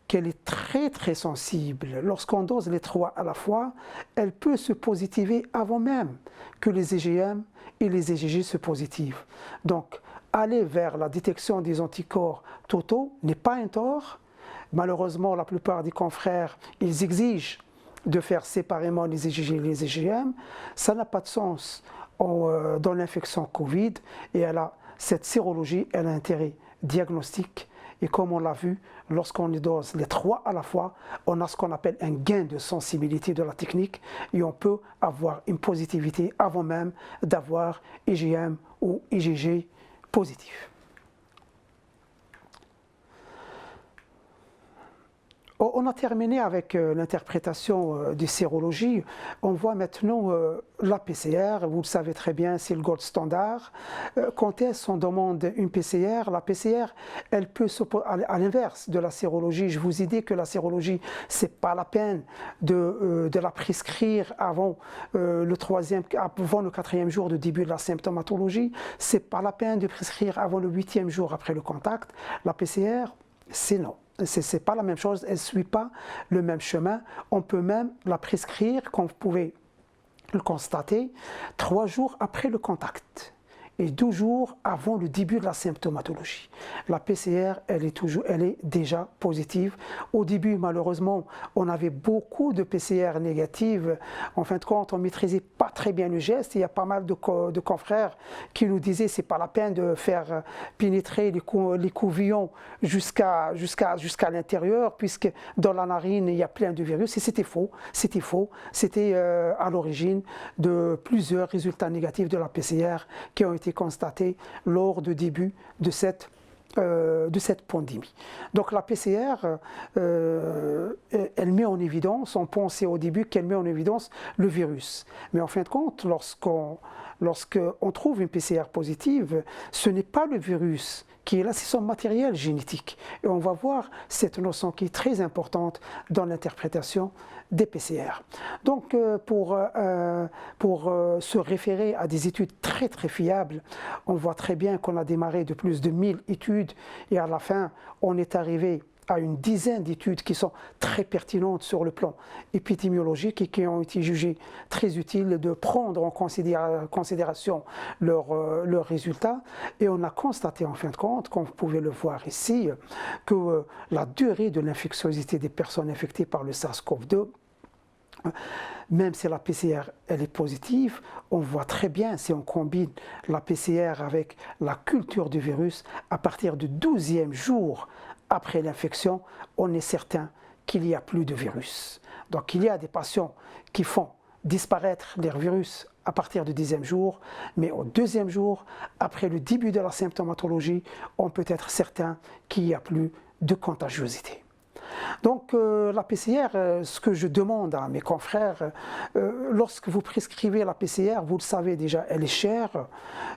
qu'elle est très très sensible. Lorsqu'on dose les 3 à la fois, elle peut se positiver avant même que les IgM et les IgG se positivent. Donc, aller vers la détection des anticorps totaux n'est pas un tort. Malheureusement, la plupart des confrères, ils exigent de faire séparément les IgG et les IgM. Ça n'a pas de sens dans l'infection Covid et cette sérologie, elle a un intérêt diagnostique. Et comme on l'a vu, lorsqu'on dose les 3 à la fois, on a ce qu'on appelle un gain de sensibilité de la technique et on peut avoir une positivité avant même d'avoir IgM ou IgG positif. On a terminé avec l'interprétation des sérologies. On voit maintenant la PCR, vous le savez très bien, c'est le gold standard. Quand est-ce qu'on demande une PCR, la PCR, elle peut s'opposer à l'inverse de la sérologie. Je vous ai dit que la sérologie, c'est pas la peine de la prescrire avant le 4e jour de début de la symptomatologie. C'est pas la peine de prescrire avant le 8e jour après le contact. La PCR, c'est non. Ce n'est pas la même chose, elle ne suit pas le même chemin. On peut même la prescrire, comme vous pouvez le constater, 3 jours après le contact et 12 jours avant le début de la symptomatologie. La PCR, elle est déjà positive. Au début, malheureusement, on avait beaucoup de PCR négatives. En fin de compte, on ne maîtrisait pas très bien le geste. Il y a pas mal de confrères qui nous disaient que ce n'est pas la peine de faire pénétrer les couvillons jusqu'à l'intérieur, puisque dans la narine, il y a plein de virus. Et c'était faux. C'était faux. C'était à l'origine de plusieurs résultats négatifs de la PCR qui ont été constatés lors du début de cette pandémie. Donc la PCR, elle met en évidence, on pensait au début qu'elle met en évidence le virus. Mais en fin de compte, lorsqu'on trouve une PCR positive, ce n'est pas le virus qui est là, c'est son matériel génétique. Et on va voir cette notion qui est très importante dans l'interprétation des PCR. Donc pour se référer à des études très très fiables, on voit très bien qu'on a démarré de plus de 1000 études et à la fin on est arrivé à une dizaine d'études qui sont très pertinentes sur le plan épidémiologique et qui ont été jugées très utiles de prendre en considération leurs résultats. Et on a constaté en fin de compte, comme vous pouvez le voir ici, que la durée de l'infectiosité des personnes infectées par le SARS-CoV-2, même si la PCR elle est positive, on voit très bien si on combine la PCR avec la culture du virus, à partir du 12e jour après l'infection, on est certain qu'il n'y a plus de virus. Donc il y a des patients qui font disparaître leur virus à partir du 10e jour, mais au 2e jour, après le début de la symptomatologie, on peut être certain qu'il n'y a plus de contagiosité. Donc la PCR, ce que je demande à mes confrères, lorsque vous prescrivez la PCR, vous le savez déjà, elle est chère,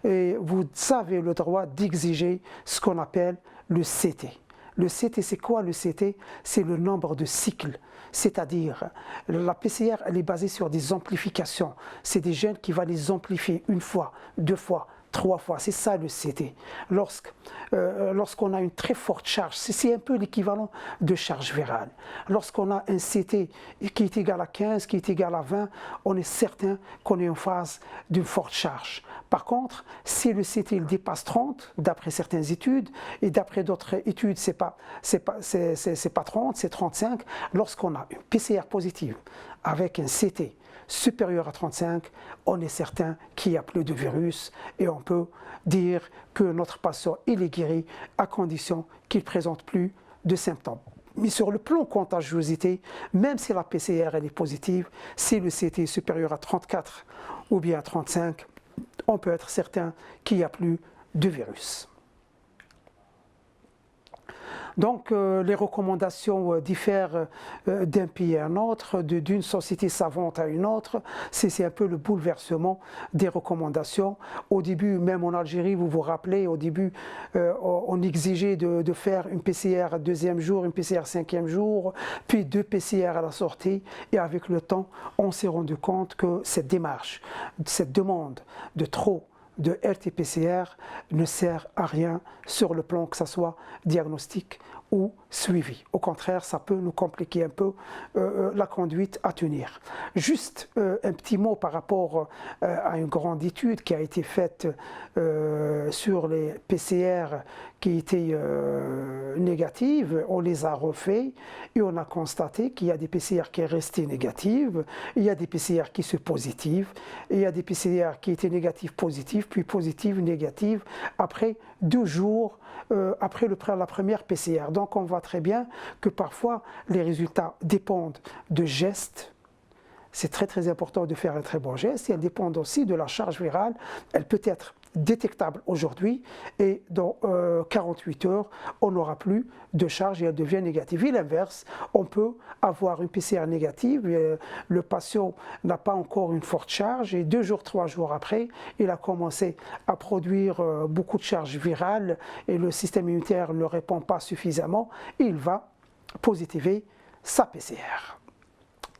et vous avez le droit d'exiger ce qu'on appelle le CT. Le CT, c'est quoi le CT? C'est le nombre de cycles. C'est-à-dire, la PCR, elle est basée sur des amplifications. C'est des gènes qui vont les amplifier 1 fois, 2 fois, 3 fois. C'est ça le CT. Lorsqu'on a une très forte charge, c'est un peu l'équivalent de charge virale. Lorsqu'on a un CT qui est égal à 15, qui est égal à 20, on est certain qu'on est en phase d'une forte charge. Par contre, si le CT il dépasse 30, d'après certaines études, et d'après d'autres études, c'est pas 30, c'est 35, lorsqu'on a une PCR positive avec un CT supérieur à 35, on est certain qu'il n'y a plus de virus et on peut dire que notre patient il est guéri à condition qu'il ne présente plus de symptômes. Mais sur le plan contagiosité, même si la PCR elle est positive, si le CT est supérieur à 34 ou bien à 35, on peut être certain qu'il n'y a plus de virus. Donc les recommandations diffèrent d'un pays à un autre, d'une société savante à une autre. C'est un peu le bouleversement des recommandations. Au début, même en Algérie, vous vous rappelez, au début, on exigeait de faire une PCR 2e jour, une PCR 5e jour, puis 2 PCR à la sortie. Et avec le temps, on s'est rendu compte que cette démarche, cette demande de trop de RT-PCR ne sert à rien sur le plan que ce soit diagnostic ou suivi. Au contraire, ça peut nous compliquer un peu la conduite à tenir. Juste un petit mot par rapport à une grande étude qui a été faite sur les PCR qui étaient négatives. On les a refait et on a constaté qu'il y a des PCR qui sont restés négatives, il y a des PCR qui sont positives, et il y a des PCR qui étaient négatives, positives, puis positives, négatives, après 2 jours après la première PCR. Donc on voit très bien que parfois les résultats dépendent de gestes. C'est très très important de faire un très bon geste, et elles dépendent aussi de la charge virale. Elle peut être détectable aujourd'hui et dans 48 heures, on n'aura plus de charge et elle devient négative. Et l'inverse, on peut avoir une PCR négative, et le patient n'a pas encore une forte charge et 2 jours, 3 jours après, il a commencé à produire beaucoup de charges virales et le système immunitaire ne répond pas suffisamment, il va positiver sa PCR.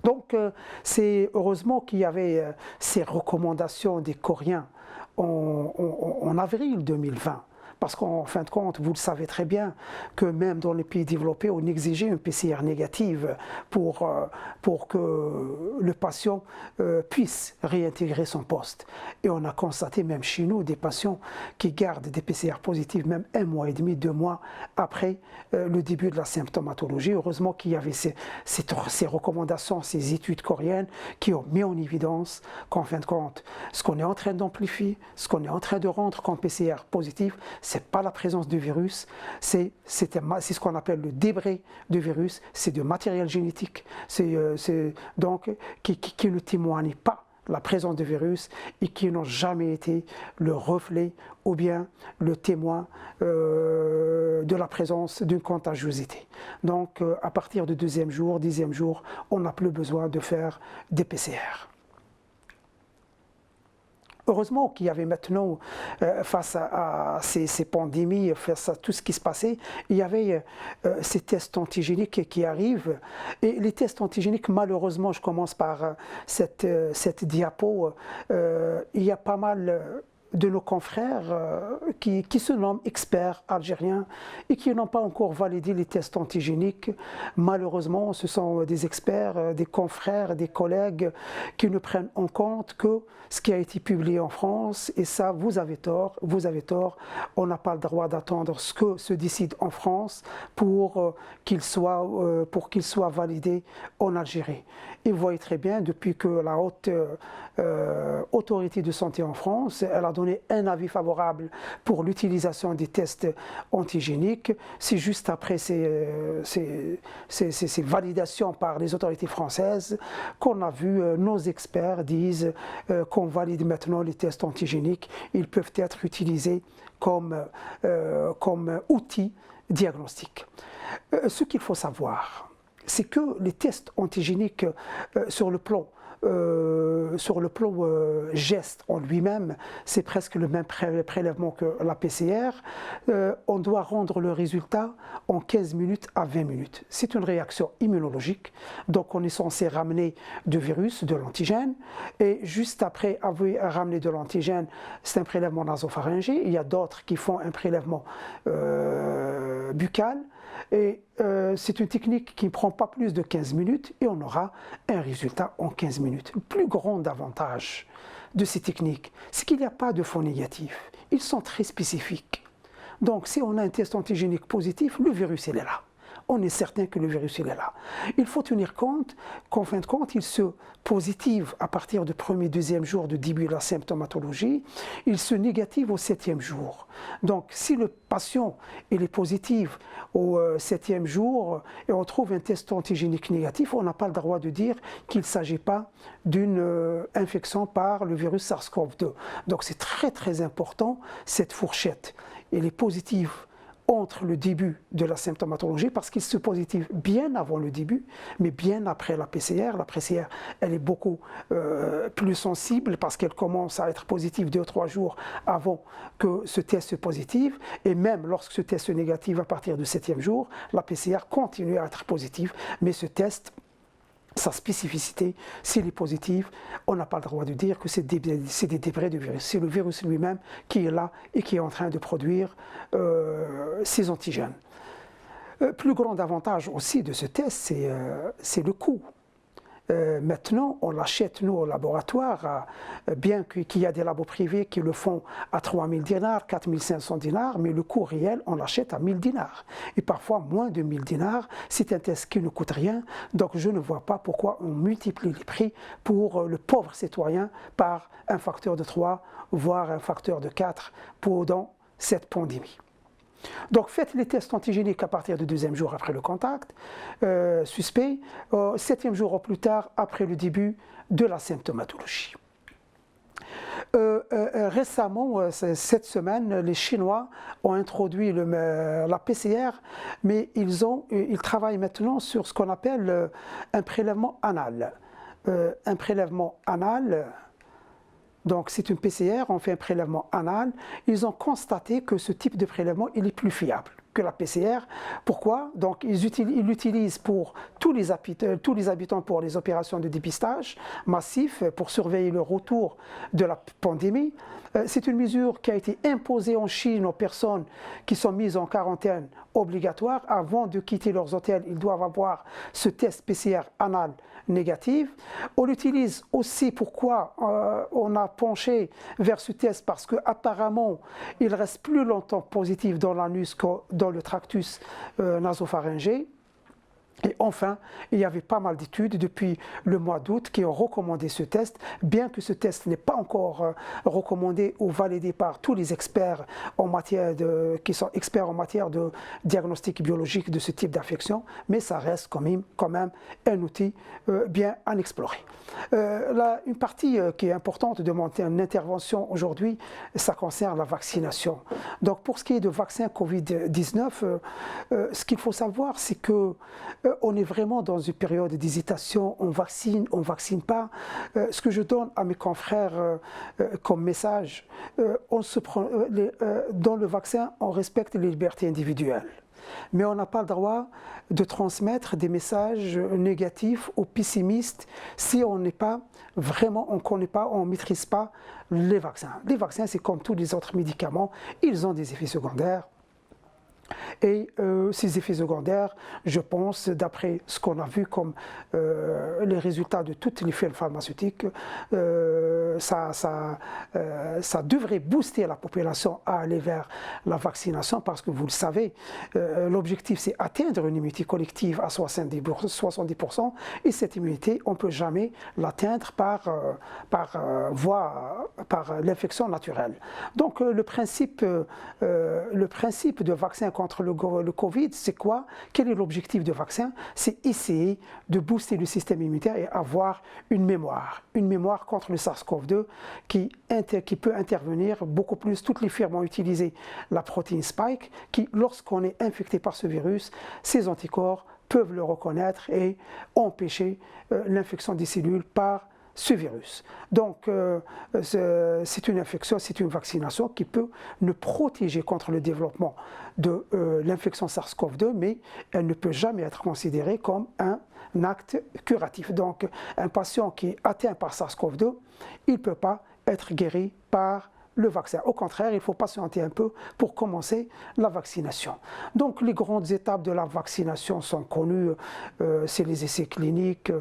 Donc c'est heureusement qu'il y avait ces recommandations des Coréens en avril 2020. Parce qu'en fin de compte, vous le savez très bien, que même dans les pays développés, on exigeait une PCR négative pour que le patient puisse réintégrer son poste. Et on a constaté, même chez nous, des patients qui gardent des PCR positives même 1 mois et demi, 2 mois après le début de la symptomatologie. Heureusement qu'il y avait ces recommandations, ces études coréennes qui ont mis en évidence qu'en fin de compte, ce qu'on est en train d'amplifier, ce qu'on est en train de rendre comme PCR positif, ce n'est pas la présence du virus, c'est ce qu'on appelle le débris du virus, c'est du matériel génétique, donc qui ne témoigne pas la présence du virus et qui n'ont jamais été le reflet ou bien le témoin de la présence d'une contagiosité. Donc à partir du 2e jour, 10e jour, on n'a plus besoin de faire des PCR. Heureusement qu'il y avait maintenant, face à ces pandémies, face à tout ce qui se passait, il y avait ces tests antigéniques qui arrivent. Et les tests antigéniques, malheureusement, je commence par cette diapo, il y a pas mal de nos confrères qui se nomment experts algériens et qui n'ont pas encore validé les tests antigéniques. Malheureusement, ce sont des experts, des confrères, des collègues qui ne prennent en compte que ce qui a été publié en France. Et ça, vous avez tort, on n'a pas le droit d'attendre ce que se décide en France pour qu'il soit validé en Algérie. Et vous voyez très bien, depuis que la haute autorité de santé en France, elle a donné un avis favorable pour l'utilisation des tests antigéniques, c'est juste après ces validations par les autorités françaises qu'on a vu nos experts disent qu'on valide maintenant les tests antigéniques, ils peuvent être utilisés comme outils diagnostiques. Ce qu'il faut savoir, c'est que les tests antigéniques sur le plan geste en lui-même, c'est presque le même prélèvement que la PCR. On doit rendre le résultat en 15 minutes à 20 minutes. C'est une réaction immunologique, donc on est censé ramener du virus, de l'antigène, et juste après avoir ramené de l'antigène, c'est un prélèvement nasopharyngé. Il y a d'autres qui font un prélèvement buccal. Et c'est une technique qui ne prend pas plus de 15 minutes et on aura un résultat en 15 minutes. Le plus grand avantage de ces techniques, c'est qu'il n'y a pas de faux négatifs. Ils sont très spécifiques. Donc si on a un test antigénique positif, le virus il est là. On est certain que le virus il est là. Il faut tenir compte qu'en fin de compte, il se positive à partir du 1er, 2e jour de début de la symptomatologie, il se négative au 7e jour. Donc si le patient il est positif au 7e jour et on trouve un test antigénique négatif, on n'a pas le droit de dire qu'il ne s'agit pas d'une infection par le virus SARS-CoV-2. Donc c'est très très important cette fourchette. Elle est positive entre le début de la symptomatologie parce qu'il se positive bien avant le début, mais bien après la PCR. La PCR, elle est beaucoup plus sensible parce qu'elle commence à être positive 2 ou 3 jours avant que ce test se positive. Et même lorsque ce test est négatif à partir du 7e jour, la PCR continue à être positive, mais ce test, sa spécificité, s'il est positif, on n'a pas le droit de dire que c'est des débris du virus. C'est le virus lui-même qui est là et qui est en train de produire ces antigènes. Plus grand avantage aussi de ce test, c'est le coût. Maintenant, on l'achète, nous, au laboratoire, bien qu'il y a des labos privés qui le font à 3 000 dinars, 4 500 dinars, mais le coût réel, on l'achète à 1 000 dinars. Et parfois, moins de 1 000 dinars, c'est un test qui ne coûte rien. Donc, je ne vois pas pourquoi on multiplie les prix pour le pauvre citoyen par un facteur de 3, voire un facteur de 4 pendant cette pandémie. Donc faites les tests antigéniques à partir du 2e jour après le contact suspect, 7e jour au plus tard après le début de la symptomatologie. Récemment, cette semaine, les Chinois ont introduit la PCR, mais ils travaillent maintenant sur ce qu'on appelle un prélèvement anal. Un prélèvement anal, donc c'est une PCR, on fait un prélèvement anal. Ils ont constaté que ce type de prélèvement, il est plus fiable que la PCR. Pourquoi? Donc ils l'utilisent pour tous les habitants pour les opérations de dépistage massif, pour surveiller le retour de la pandémie. C'est une mesure qui a été imposée en Chine aux personnes qui sont mises en quarantaine obligatoire. Avant de quitter leurs hôtels, ils doivent avoir ce test PCR anal négatif. On l'utilise aussi, pourquoi on a penché vers ce test? Parce qu'apparemment, il reste plus longtemps positif dans l'anus que dans le tractus nasopharyngé. Et enfin, il y avait pas mal d'études depuis le mois d'août qui ont recommandé ce test, bien que ce test n'est pas encore recommandé ou validé par tous les experts qui sont experts en matière de diagnostic biologique de ce type d'infection, mais ça reste quand même un outil bien à explorer. Une partie qui est importante de mon intervention aujourd'hui, ça concerne la vaccination. Donc pour ce qui est de vaccin Covid-19, ce qu'il faut savoir, c'est que on est vraiment dans une période d'hésitation, on vaccine pas. Ce que je donne à mes confrères comme message, dans le vaccin, on respecte les libertés individuelles. Mais on n'a pas le droit de transmettre des messages négatifs ou pessimistes si on n'est pas vraiment, on ne connaît pas, on ne maîtrise pas les vaccins. Les vaccins, c'est comme tous les autres médicaments, ils ont des effets secondaires. Et ces effets secondaires, je pense, d'après ce qu'on a vu comme les résultats de toutes les firmes pharmaceutiques, ça devrait booster la population à aller vers la vaccination parce que vous le savez, l'objectif c'est atteindre une immunité collective à 70% et cette immunité, on ne peut jamais l'atteindre par l'infection naturelle. Donc le principe de vaccin contre le Covid, c'est quoi? Quel est l'objectif de vaccin? C'est essayer de booster le système immunitaire et avoir une mémoire contre le SARS-CoV-2 qui peut intervenir beaucoup plus. Toutes les firmes ont utilisé la protéine Spike qui, lorsqu'on est infecté par ce virus, ces anticorps peuvent le reconnaître et empêcher l'infection des cellules par ce virus. Donc, c'est une infection, c'est une vaccination qui peut nous protéger contre le développement de l'infection SARS-CoV-2, mais elle ne peut jamais être considérée comme un acte curatif. Donc, un patient qui est atteint par SARS-CoV-2, il ne peut pas être guéri par le vaccin. Au contraire, il faut patienter un peu pour commencer la vaccination. Donc les grandes étapes de la vaccination sont connues, c'est les essais cliniques,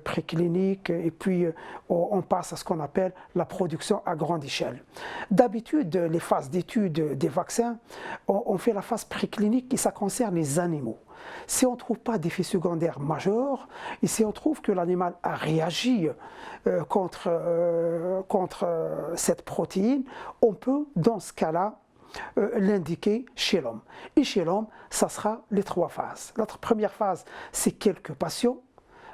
précliniques, et puis on passe à ce qu'on appelle la production à grande échelle. D'habitude, les phases d'étude des vaccins, on fait la phase préclinique et ça concerne les animaux. Si on ne trouve pas d'effet secondaire majeur, et si on trouve que l'animal a réagi contre cette protéine, on peut, dans ce cas-là, l'indiquer chez l'homme. Et chez l'homme, ça sera les 3 phases. La première phase, c'est quelques patients.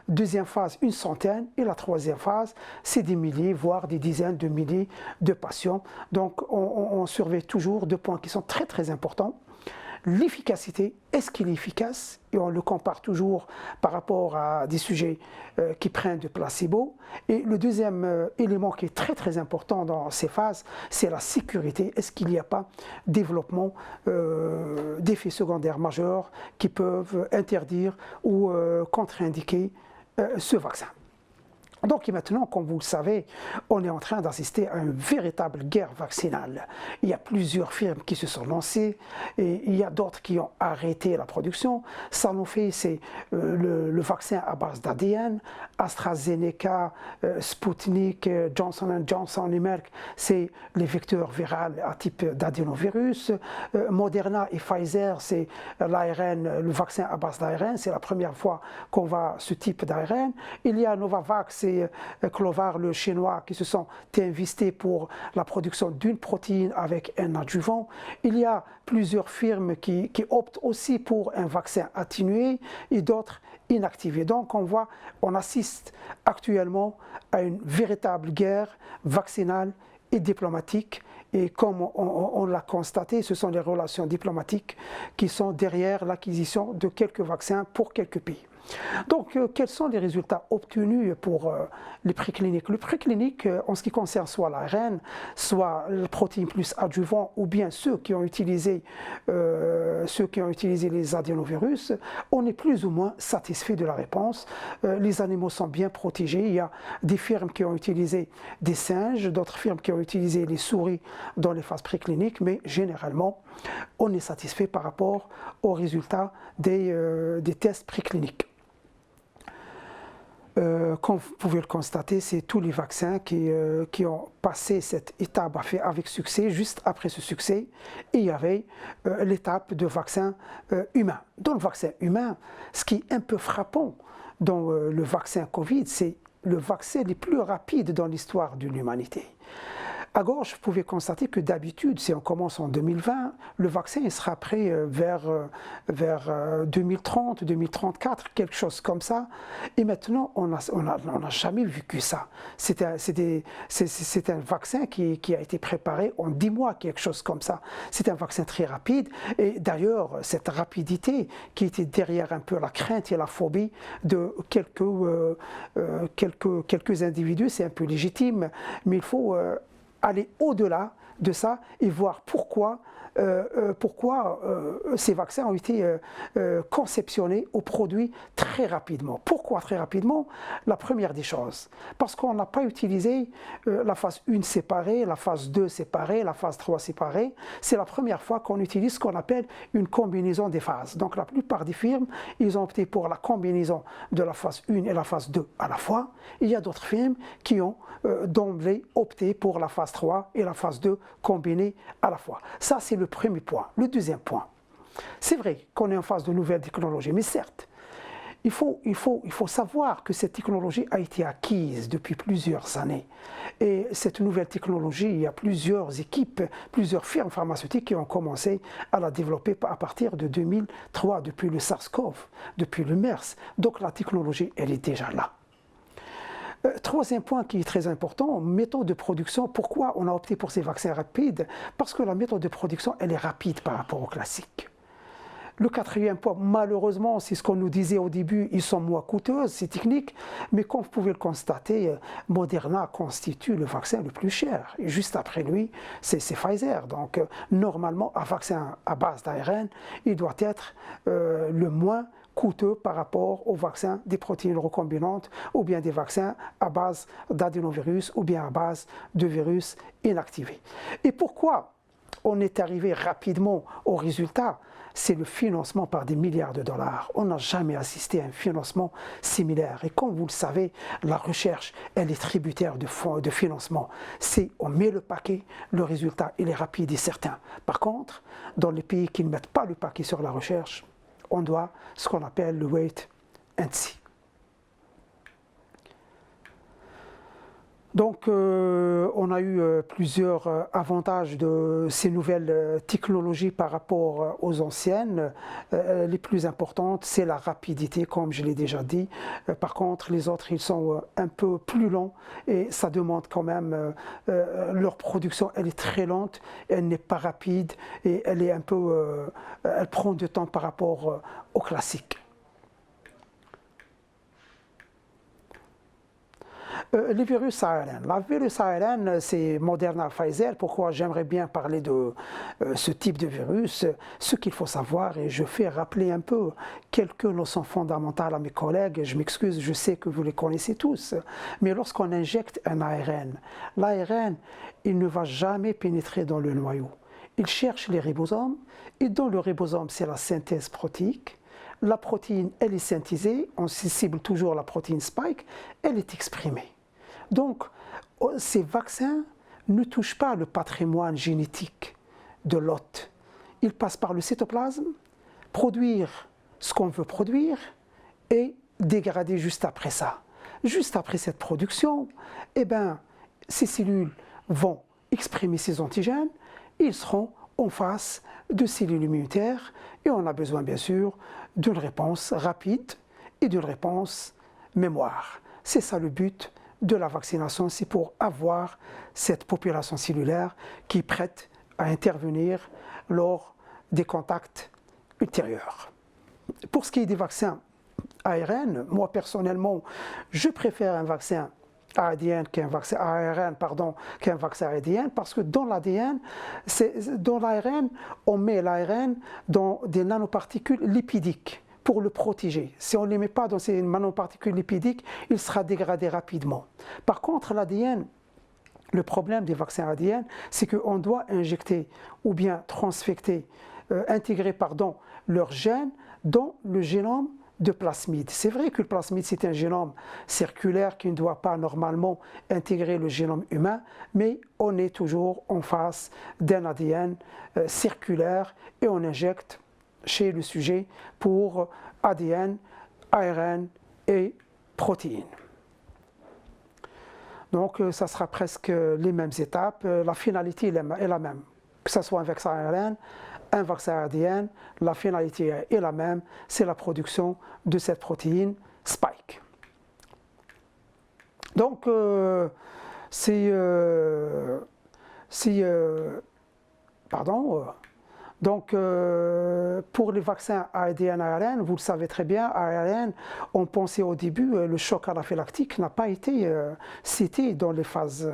Deuxième phase, une centaine. Et la troisième phase, c'est des milliers, voire des dizaines de milliers de patients. Donc, on surveille toujours 2 points qui sont très, très importants. L'efficacité, est-ce qu'il est efficace? Et on le compare toujours par rapport à des sujets qui prennent de placebo. Et le deuxième élément qui est très très important dans ces phases, c'est la sécurité. Est-ce qu'il n'y a pas développement d'effets secondaires majeurs qui peuvent interdire ou contre-indiquer ce vaccin? Donc maintenant, comme vous le savez, on est en train d'assister à une véritable guerre vaccinale. Il y a plusieurs firmes qui se sont lancées et il y a d'autres qui ont arrêté la production. Sanofi, c'est le vaccin à base d'ADN. AstraZeneca, Sputnik, Johnson & Johnson et Merck, c'est les vecteurs viraux à type d'adénovirus. Moderna et Pfizer, c'est l'ARN, le vaccin à base d'ARN. C'est la première fois qu'on voit ce type d'ARN. Il y a Novavax et c'est Clovar, le chinois, qui se sont investis pour la production d'une protéine avec un adjuvant. Il y a plusieurs firmes qui optent aussi pour un vaccin atténué et d'autres inactivés. Donc on assiste actuellement à une véritable guerre vaccinale et diplomatique. Et comme on l'a constaté, ce sont les relations diplomatiques qui sont derrière l'acquisition de quelques vaccins pour quelques pays. Donc, quels sont les résultats obtenus pour les précliniques? Le préclinique, en ce qui concerne soit l'ARN, soit le protéine plus adjuvant, ou bien ceux qui ont utilisé les adénovirus, on est plus ou moins satisfait de la réponse. Les animaux sont bien protégés. Il y a des firmes qui ont utilisé des singes, d'autres firmes qui ont utilisé les souris dans les phases précliniques, mais généralement, on est satisfait par rapport aux résultats des tests précliniques. Comme vous pouvez le constater, c'est tous les vaccins qui ont passé cette étape avec succès. Juste après ce succès, il y avait l'étape de vaccin humain. Dans le vaccin humain, ce qui est un peu frappant dans le vaccin Covid, c'est le vaccin le plus rapide dans l'histoire de l'humanité. À gauche, vous pouvez constater que d'habitude, si on commence en 2020, le vaccin il sera prêt vers 2030, 2034, quelque chose comme ça. Et maintenant, on n'a jamais vu que ça. C'est un vaccin qui a été préparé en 10 mois, quelque chose comme ça. C'est un vaccin très rapide. Et d'ailleurs, cette rapidité qui était derrière un peu la crainte et la phobie de quelques individus, c'est un peu légitime, mais il faut aller au-delà de ça et voir pourquoi ces vaccins ont été conceptionnés ou produits très rapidement. Pourquoi très rapidement? La première des choses, parce qu'on n'a pas utilisé la phase 1 séparée, la phase 2 séparée, la phase 3 séparée. C'est la première fois qu'on utilise ce qu'on appelle une combinaison des phases. Donc la plupart des firmes, ils ont opté pour la combinaison de la phase 1 et la phase 2 à la fois. Il y a d'autres firmes qui ont d'emblée opté pour la phase 3 et la phase 2 combinées à la fois. Ça, c'est le premier point. Le deuxième point, c'est vrai qu'on est en phase de nouvelles technologies, mais certes, il faut savoir que cette technologie a été acquise depuis plusieurs années. Et cette nouvelle technologie, il y a plusieurs équipes, plusieurs firmes pharmaceutiques qui ont commencé à la développer à partir de 2003, depuis le SARS-CoV, depuis le MERS. Donc la technologie, elle est déjà là. Troisième point qui est très important, méthode de production. Pourquoi on a opté pour ces vaccins rapides? Parce que la méthode de production, elle est rapide par rapport au classique. Le quatrième point, malheureusement, c'est ce qu'on nous disait au début, ils sont moins coûteux, c'est technique, mais comme vous pouvez le constater, Moderna constitue le vaccin le plus cher. Et juste après lui, c'est Pfizer. Donc, normalement, un vaccin à base d'ARN, il doit être le moins coûteux par rapport aux vaccins des protéines recombinantes ou bien des vaccins à base d'adénovirus ou bien à base de virus inactivés. Et pourquoi on est arrivé rapidement au résultat? C'est le financement par des milliards de dollars. On n'a jamais assisté à un financement similaire. Et comme vous le savez, la recherche, elle est tributaire de financement. On met le paquet, le résultat, il est rapide et certain. Par contre, dans les pays qui ne mettent pas le paquet sur la recherche, on doit ce qu'on appelle le wait and see. Donc, on a eu plusieurs avantages de ces nouvelles technologies par rapport aux anciennes. Les plus importantes, c'est la rapidité, comme je l'ai déjà dit. Par contre, les autres, ils sont un peu plus longs et ça demande quand même, leur production, elle est très lente, elle n'est pas rapide et elle est un peu, elle prend du temps par rapport au classique. Les virus ARN. La virus ARN, c'est Moderna Pfizer. Pourquoi j'aimerais bien parler de ce type de virus? Ce qu'il faut savoir, et je fais rappeler un peu quelques notions fondamentales à mes collègues, je m'excuse, je sais que vous les connaissez tous, mais lorsqu'on injecte un ARN, l'ARN, il ne va jamais pénétrer dans le noyau. Il cherche les ribosomes, et dans le ribosome, c'est la synthèse protéique. La protéine, elle est synthétisée, on cible toujours la protéine spike, elle est exprimée. Donc, ces vaccins ne touchent pas le patrimoine génétique de l'hôte. Ils passent par le cytoplasme, produire ce qu'on veut produire et dégrader juste après ça. juste après cette production, eh ben, ces cellules vont exprimer ces antigènes, ils seront en face de cellules immunitaires et on a besoin bien sûr d'une réponse rapide et d'une réponse mémoire. C'est ça le but de la vaccination, c'est pour avoir cette population cellulaire qui est prête à intervenir lors des contacts ultérieurs. Pour ce qui est des vaccins ARN, moi personnellement, je préfère un vaccin ARN qu'un vaccin ADN parce que dans l'ADN, dans l'ARN, on met l'ARN dans des nanoparticules lipidiques pour le protéger. Si on ne les met pas dans ces nanoparticules lipidiques, il sera dégradé rapidement. Par contre, l'ADN, le problème des vaccins ADN, c'est qu'on doit injecter ou bien transfecter, intégrer leurs gènes dans le génome de plasmide. C'est vrai que le plasmide, c'est un génome circulaire qui ne doit pas normalement intégrer le génome humain, mais on est toujours en face d'un ADN circulaire et on injecte chez le sujet pour ADN, ARN et protéines. Donc ça sera presque les mêmes étapes, la finalité est la même, que ce soit un vaccin ARN, un vaccin ADN, la finalité est la même, c'est la production de cette protéine Spike. Donc, pour les vaccins ADN ARN, vous le savez très bien, ARN, on pensait au début, le choc anaphylactique n'a pas été cité dans les phases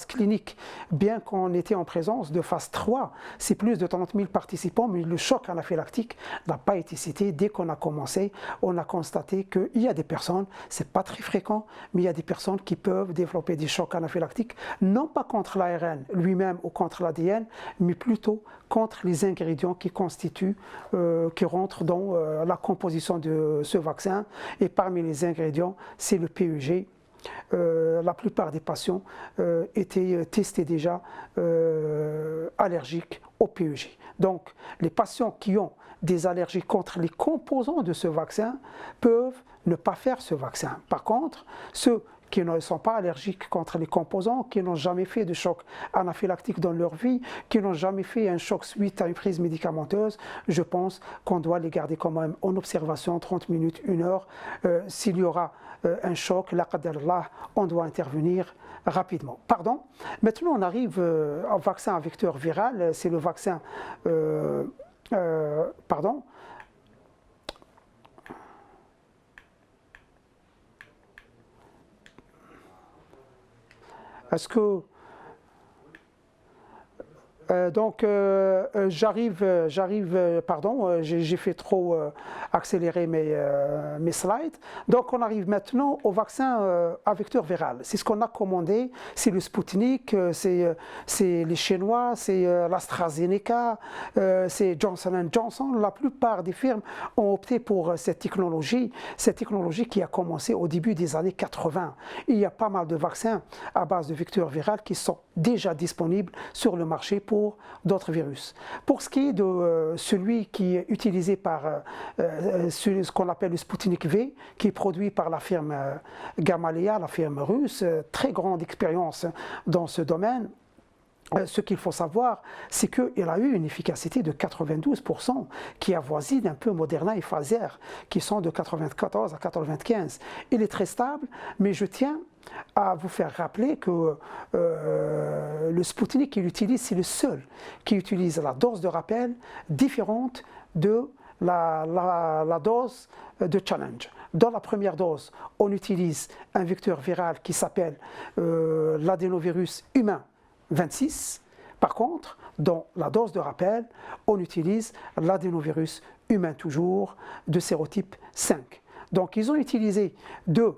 cliniques, bien qu'on était en présence de phase 3, c'est plus de 30 000 participants, mais le choc anaphylactique n'a pas été cité. Dès qu'on a commencé, on a constaté qu'il y a des personnes, c'est pas très fréquent, mais il y a des personnes qui peuvent développer des chocs anaphylactiques, non pas contre l'ARN lui-même ou contre l'ADN, mais plutôt contre les ingrédients qui constituent, qui rentrent dans la composition de ce vaccin. Et parmi les ingrédients, c'est le PEG. La plupart des patients étaient testés déjà allergiques au PEG. Donc, les patients qui ont des allergies contre les composants de ce vaccin peuvent ne pas faire ce vaccin. Par contre, ceux qui ne sont pas allergiques contre les composants, qui n'ont jamais fait de choc anaphylactique dans leur vie, qui n'ont jamais fait un choc suite à une prise médicamenteuse, je pense qu'on doit les garder quand même en observation 30 minutes, 1 heure. S'il y aura un choc, la qadarallah, on doit intervenir rapidement. Pardon. Maintenant, on arrive au vaccin à vecteur viral, c'est le vaccin... Est-ce que j'ai fait trop accélérer mes slides. Donc on arrive maintenant au vaccin à vecteur viral. C'est ce qu'on a commandé, c'est le Sputnik, c'est les Chinois, c'est l'AstraZeneca, c'est Johnson & Johnson. La plupart des firmes ont opté pour cette technologie qui a commencé au début des années 80. Il y a pas mal de vaccins à base de vecteur viral qui sont déjà disponibles sur le marché pour d'autres virus. Pour ce qui est de celui qui est utilisé par ce qu'on appelle le Sputnik V, qui est produit par la firme Gamaleya, la firme russe, très grande expérience dans ce domaine. Ce qu'il faut savoir, c'est qu'il a eu une efficacité de 92% qui avoisine un peu Moderna et Pfizer, qui sont de 94 à 95. Il est très stable, mais je tiens à vous faire rappeler que le Sputnik qu'il utilise, c'est le seul qui utilise la dose de rappel différente de la dose de challenge. Dans la première dose, on utilise un vecteur viral qui s'appelle l'adénovirus humain 26. Par contre, dans la dose de rappel, on utilise l'adénovirus humain toujours de sérotype 5. Donc ils ont utilisé deux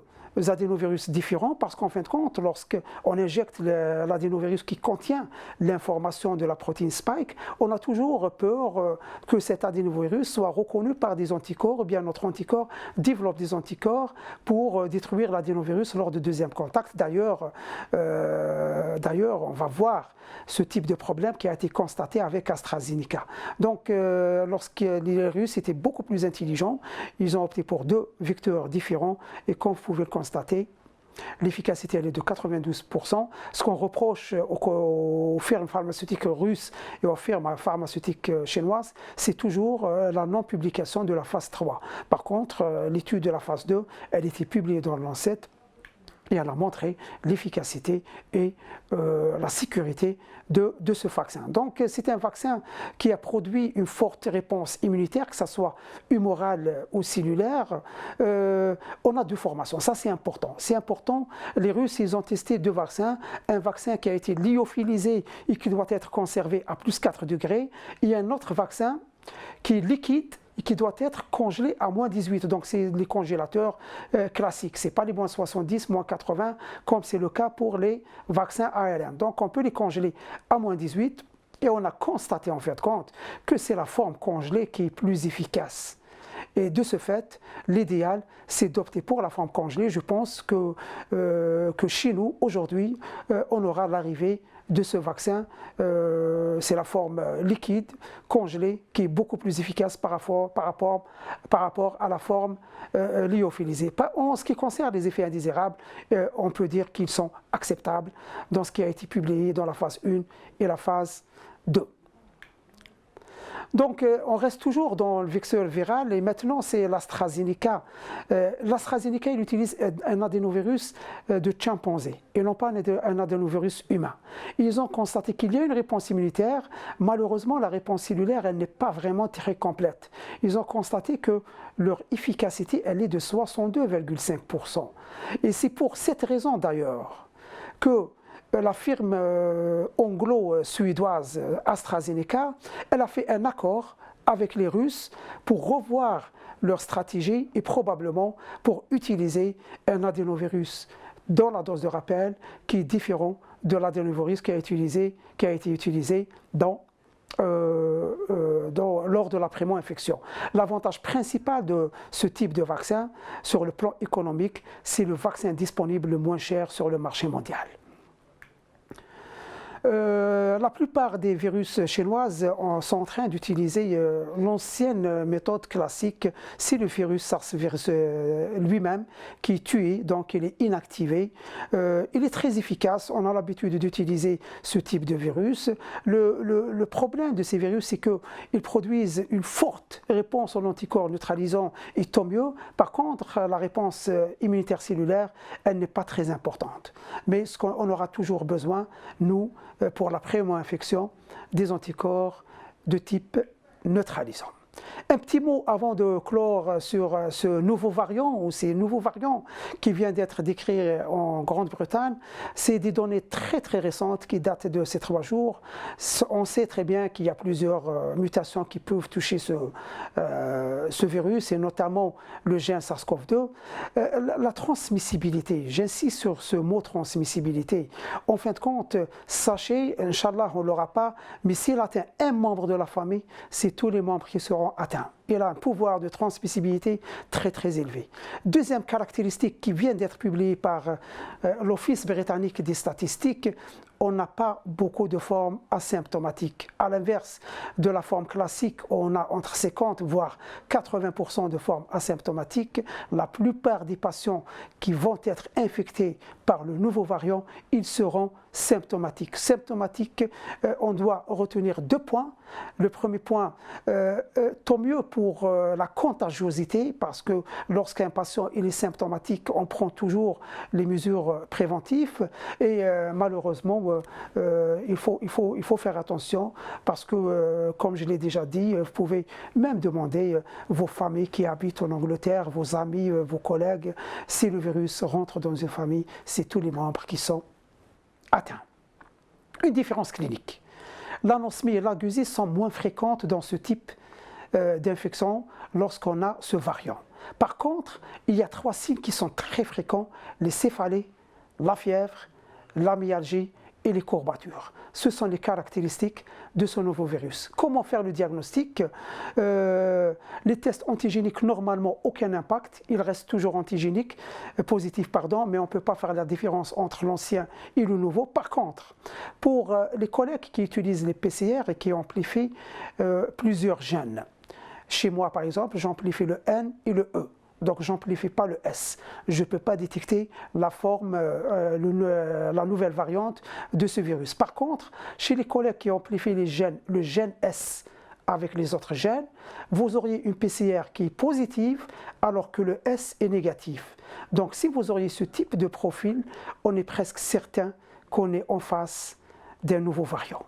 adénovirus différents parce qu'en fin de compte, lorsqu'on injecte l'adénovirus qui contient l'information de la protéine Spike, on a toujours peur que cet adénovirus soit reconnu par des anticorps, ou bien notre anticorps développe des anticorps pour détruire l'adénovirus lors du deuxième contact. D'ailleurs, on va voir ce type de problème qui a été constaté avec AstraZeneca. Donc, lorsque les Russes étaient beaucoup plus intelligents, ils ont opté pour deux vecteurs différents et comme vous pouvez le constater, constaté. L'efficacité, elle est de 92%. Ce qu'on reproche aux firmes pharmaceutiques russes et aux firmes pharmaceutiques chinoises, c'est toujours la non-publication de la phase 3. Par contre, l'étude de la phase 2, elle était publiée dans le Lancet et elle a montré l'efficacité et la sécurité de ce vaccin. Donc c'est un vaccin qui a produit une forte réponse immunitaire, que ce soit humorale ou cellulaire. On a deux formations, ça c'est important. C'est important, les Russes ils ont testé deux vaccins, un vaccin qui a été lyophilisé et qui doit être conservé à plus 4 degrés, et un autre vaccin qui est liquide et qui doit être congelé à moins 18. Donc c'est les congélateurs classiques, ce n'est pas les moins 70, moins 80, comme c'est le cas pour les vaccins ARN. Donc on peut les congeler à moins 18 et on a constaté en fait compte que c'est la forme congelée qui est plus efficace. Et de ce fait, l'idéal, c'est d'opter pour la forme congelée. Je pense que chez nous, aujourd'hui, on aura l'arrivée de ce vaccin. C'est la forme liquide, congelée, qui est beaucoup plus efficace par rapport à la forme lyophilisée. En ce qui concerne les effets indésirables, on peut dire qu'ils sont acceptables dans ce qui a été publié dans la phase 1 et la phase 2. Donc on reste toujours dans le vecteur viral et maintenant c'est l'AstraZeneca. L'AstraZeneca il utilise un adénovirus de chimpanzé et non pas un adénovirus humain. Ils ont constaté qu'il y a une réponse immunitaire, malheureusement la réponse cellulaire elle n'est pas vraiment très complète. Ils ont constaté que leur efficacité elle est de 62,5%. Et c'est pour cette raison d'ailleurs que la firme anglo-suédoise AstraZeneca, elle a fait un accord avec les Russes pour revoir leur stratégie et probablement pour utiliser un adénovirus dans la dose de rappel qui est différent de l'adénovirus qui a été utilisé lors de la primo-infection. L'avantage principal de ce type de vaccin sur le plan économique, c'est le vaccin disponible le moins cher sur le marché mondial. La plupart des virus chinoises sont en train d'utiliser l'ancienne méthode classique, c'est le virus SARS lui-même qui est tué, donc il est inactivé. Il est très efficace, on a l'habitude d'utiliser ce type de virus. Le problème de ces virus, c'est qu'ils produisent une forte réponse aux anticorps neutralisants et tant mieux. Par contre, la réponse immunitaire cellulaire, elle n'est pas très importante. Mais ce qu'on aura toujours besoin, nous, pour la primo-infection, des anticorps de type neutralisant. Un petit mot avant de clore sur ce nouveau variant ou ces nouveaux variants qui viennent d'être décrits en Grande-Bretagne. C'est des données très très récentes qui datent de ces 3 jours. On sait très bien qu'il y a plusieurs mutations qui peuvent toucher ce virus et notamment le gène SARS-CoV-2. La transmissibilité, j'insiste sur ce mot transmissibilité. En fin de compte, sachez, Inch'Allah on ne l'aura pas, mais s'il atteint un membre de la famille, c'est tous les membres qui seront atteints. Il a un pouvoir de transmissibilité très très élevé. Deuxième caractéristique qui vient d'être publiée par l'Office britannique des statistiques, on n'a pas beaucoup de formes asymptomatiques. À l'inverse de la forme classique, on a entre 50 voire 80% de formes asymptomatiques. La plupart des patients qui vont être infectés par le nouveau variant, ils seront symptomatiques. Symptomatiques, on doit retenir 2 points. Le premier point, tant mieux pour la contagiosité, parce que lorsqu'un patient il est symptomatique, on prend toujours les mesures préventives et malheureusement, il faut faire attention parce que, comme je l'ai déjà dit, vous pouvez même demander vos familles qui habitent en Angleterre, vos amis, vos collègues, si le virus rentre dans une famille, c'est tous les membres qui sont atteints. Une différence clinique. L'anosmie et l'agusie sont moins fréquentes dans ce type d'infection lorsqu'on a ce variant. Par contre, il y a 3 signes qui sont très fréquents, les céphalées, la fièvre, la myalgie et les courbatures. Ce sont les caractéristiques de ce nouveau virus. Comment faire le diagnostic? Les tests antigéniques, normalement, aucun impact. Ils restent toujours antigéniques, positifs, pardon, mais on ne peut pas faire la différence entre l'ancien et le nouveau. Par contre, pour les collègues qui utilisent les PCR et qui amplifient plusieurs gènes, chez moi, par exemple, j'amplifie le N et le E. donc j'amplifie pas le S. Je ne peux pas détecter la forme, la nouvelle variante de ce virus. Par contre, chez les collègues qui amplifient les gènes, le gène S avec les autres gènes, vous auriez une PCR qui est positive alors que le S est négatif. Donc si vous auriez ce type de profil, on est presque certain qu'on est en face d'un nouveau variant.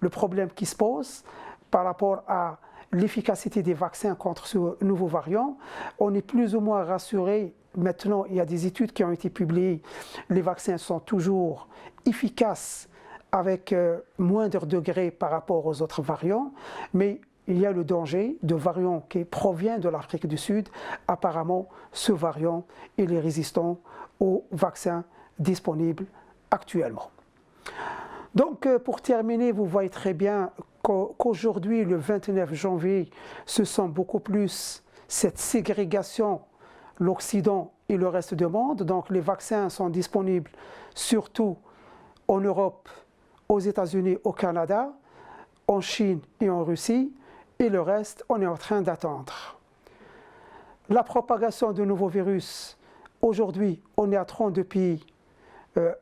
Le problème qui se pose par rapport à l'efficacité des vaccins contre ce nouveau variant, on est plus ou moins rassuré. Maintenant, il y a des études qui ont été publiées. Les vaccins sont toujours efficaces avec moindre degré par rapport aux autres variants, mais il y a le danger de variants qui proviennent de l'Afrique du Sud. Apparemment, ce variant, il est résistant aux vaccins disponibles actuellement. Donc, pour terminer, vous voyez très bien qu'aujourd'hui, le 29 janvier, ce sont beaucoup plus cette ségrégation, l'Occident et le reste du monde. Donc, les vaccins sont disponibles surtout en Europe, aux États-Unis, au Canada, en Chine et en Russie, et le reste, on est en train d'attendre. La propagation de nouveaux virus, aujourd'hui, on est à 32 pays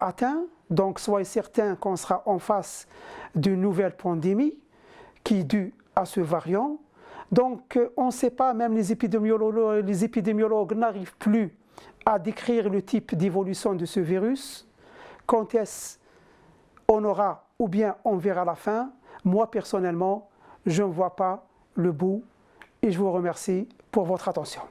atteints, donc soyez certains qu'on sera en face d'une nouvelle pandémie qui est due à ce variant. Donc on ne sait pas, même les épidémiologues n'arrivent plus à décrire le type d'évolution de ce virus. Quand est-ce on aura ou bien on verra la fin? Moi personnellement, je ne vois pas le bout et je vous remercie pour votre attention.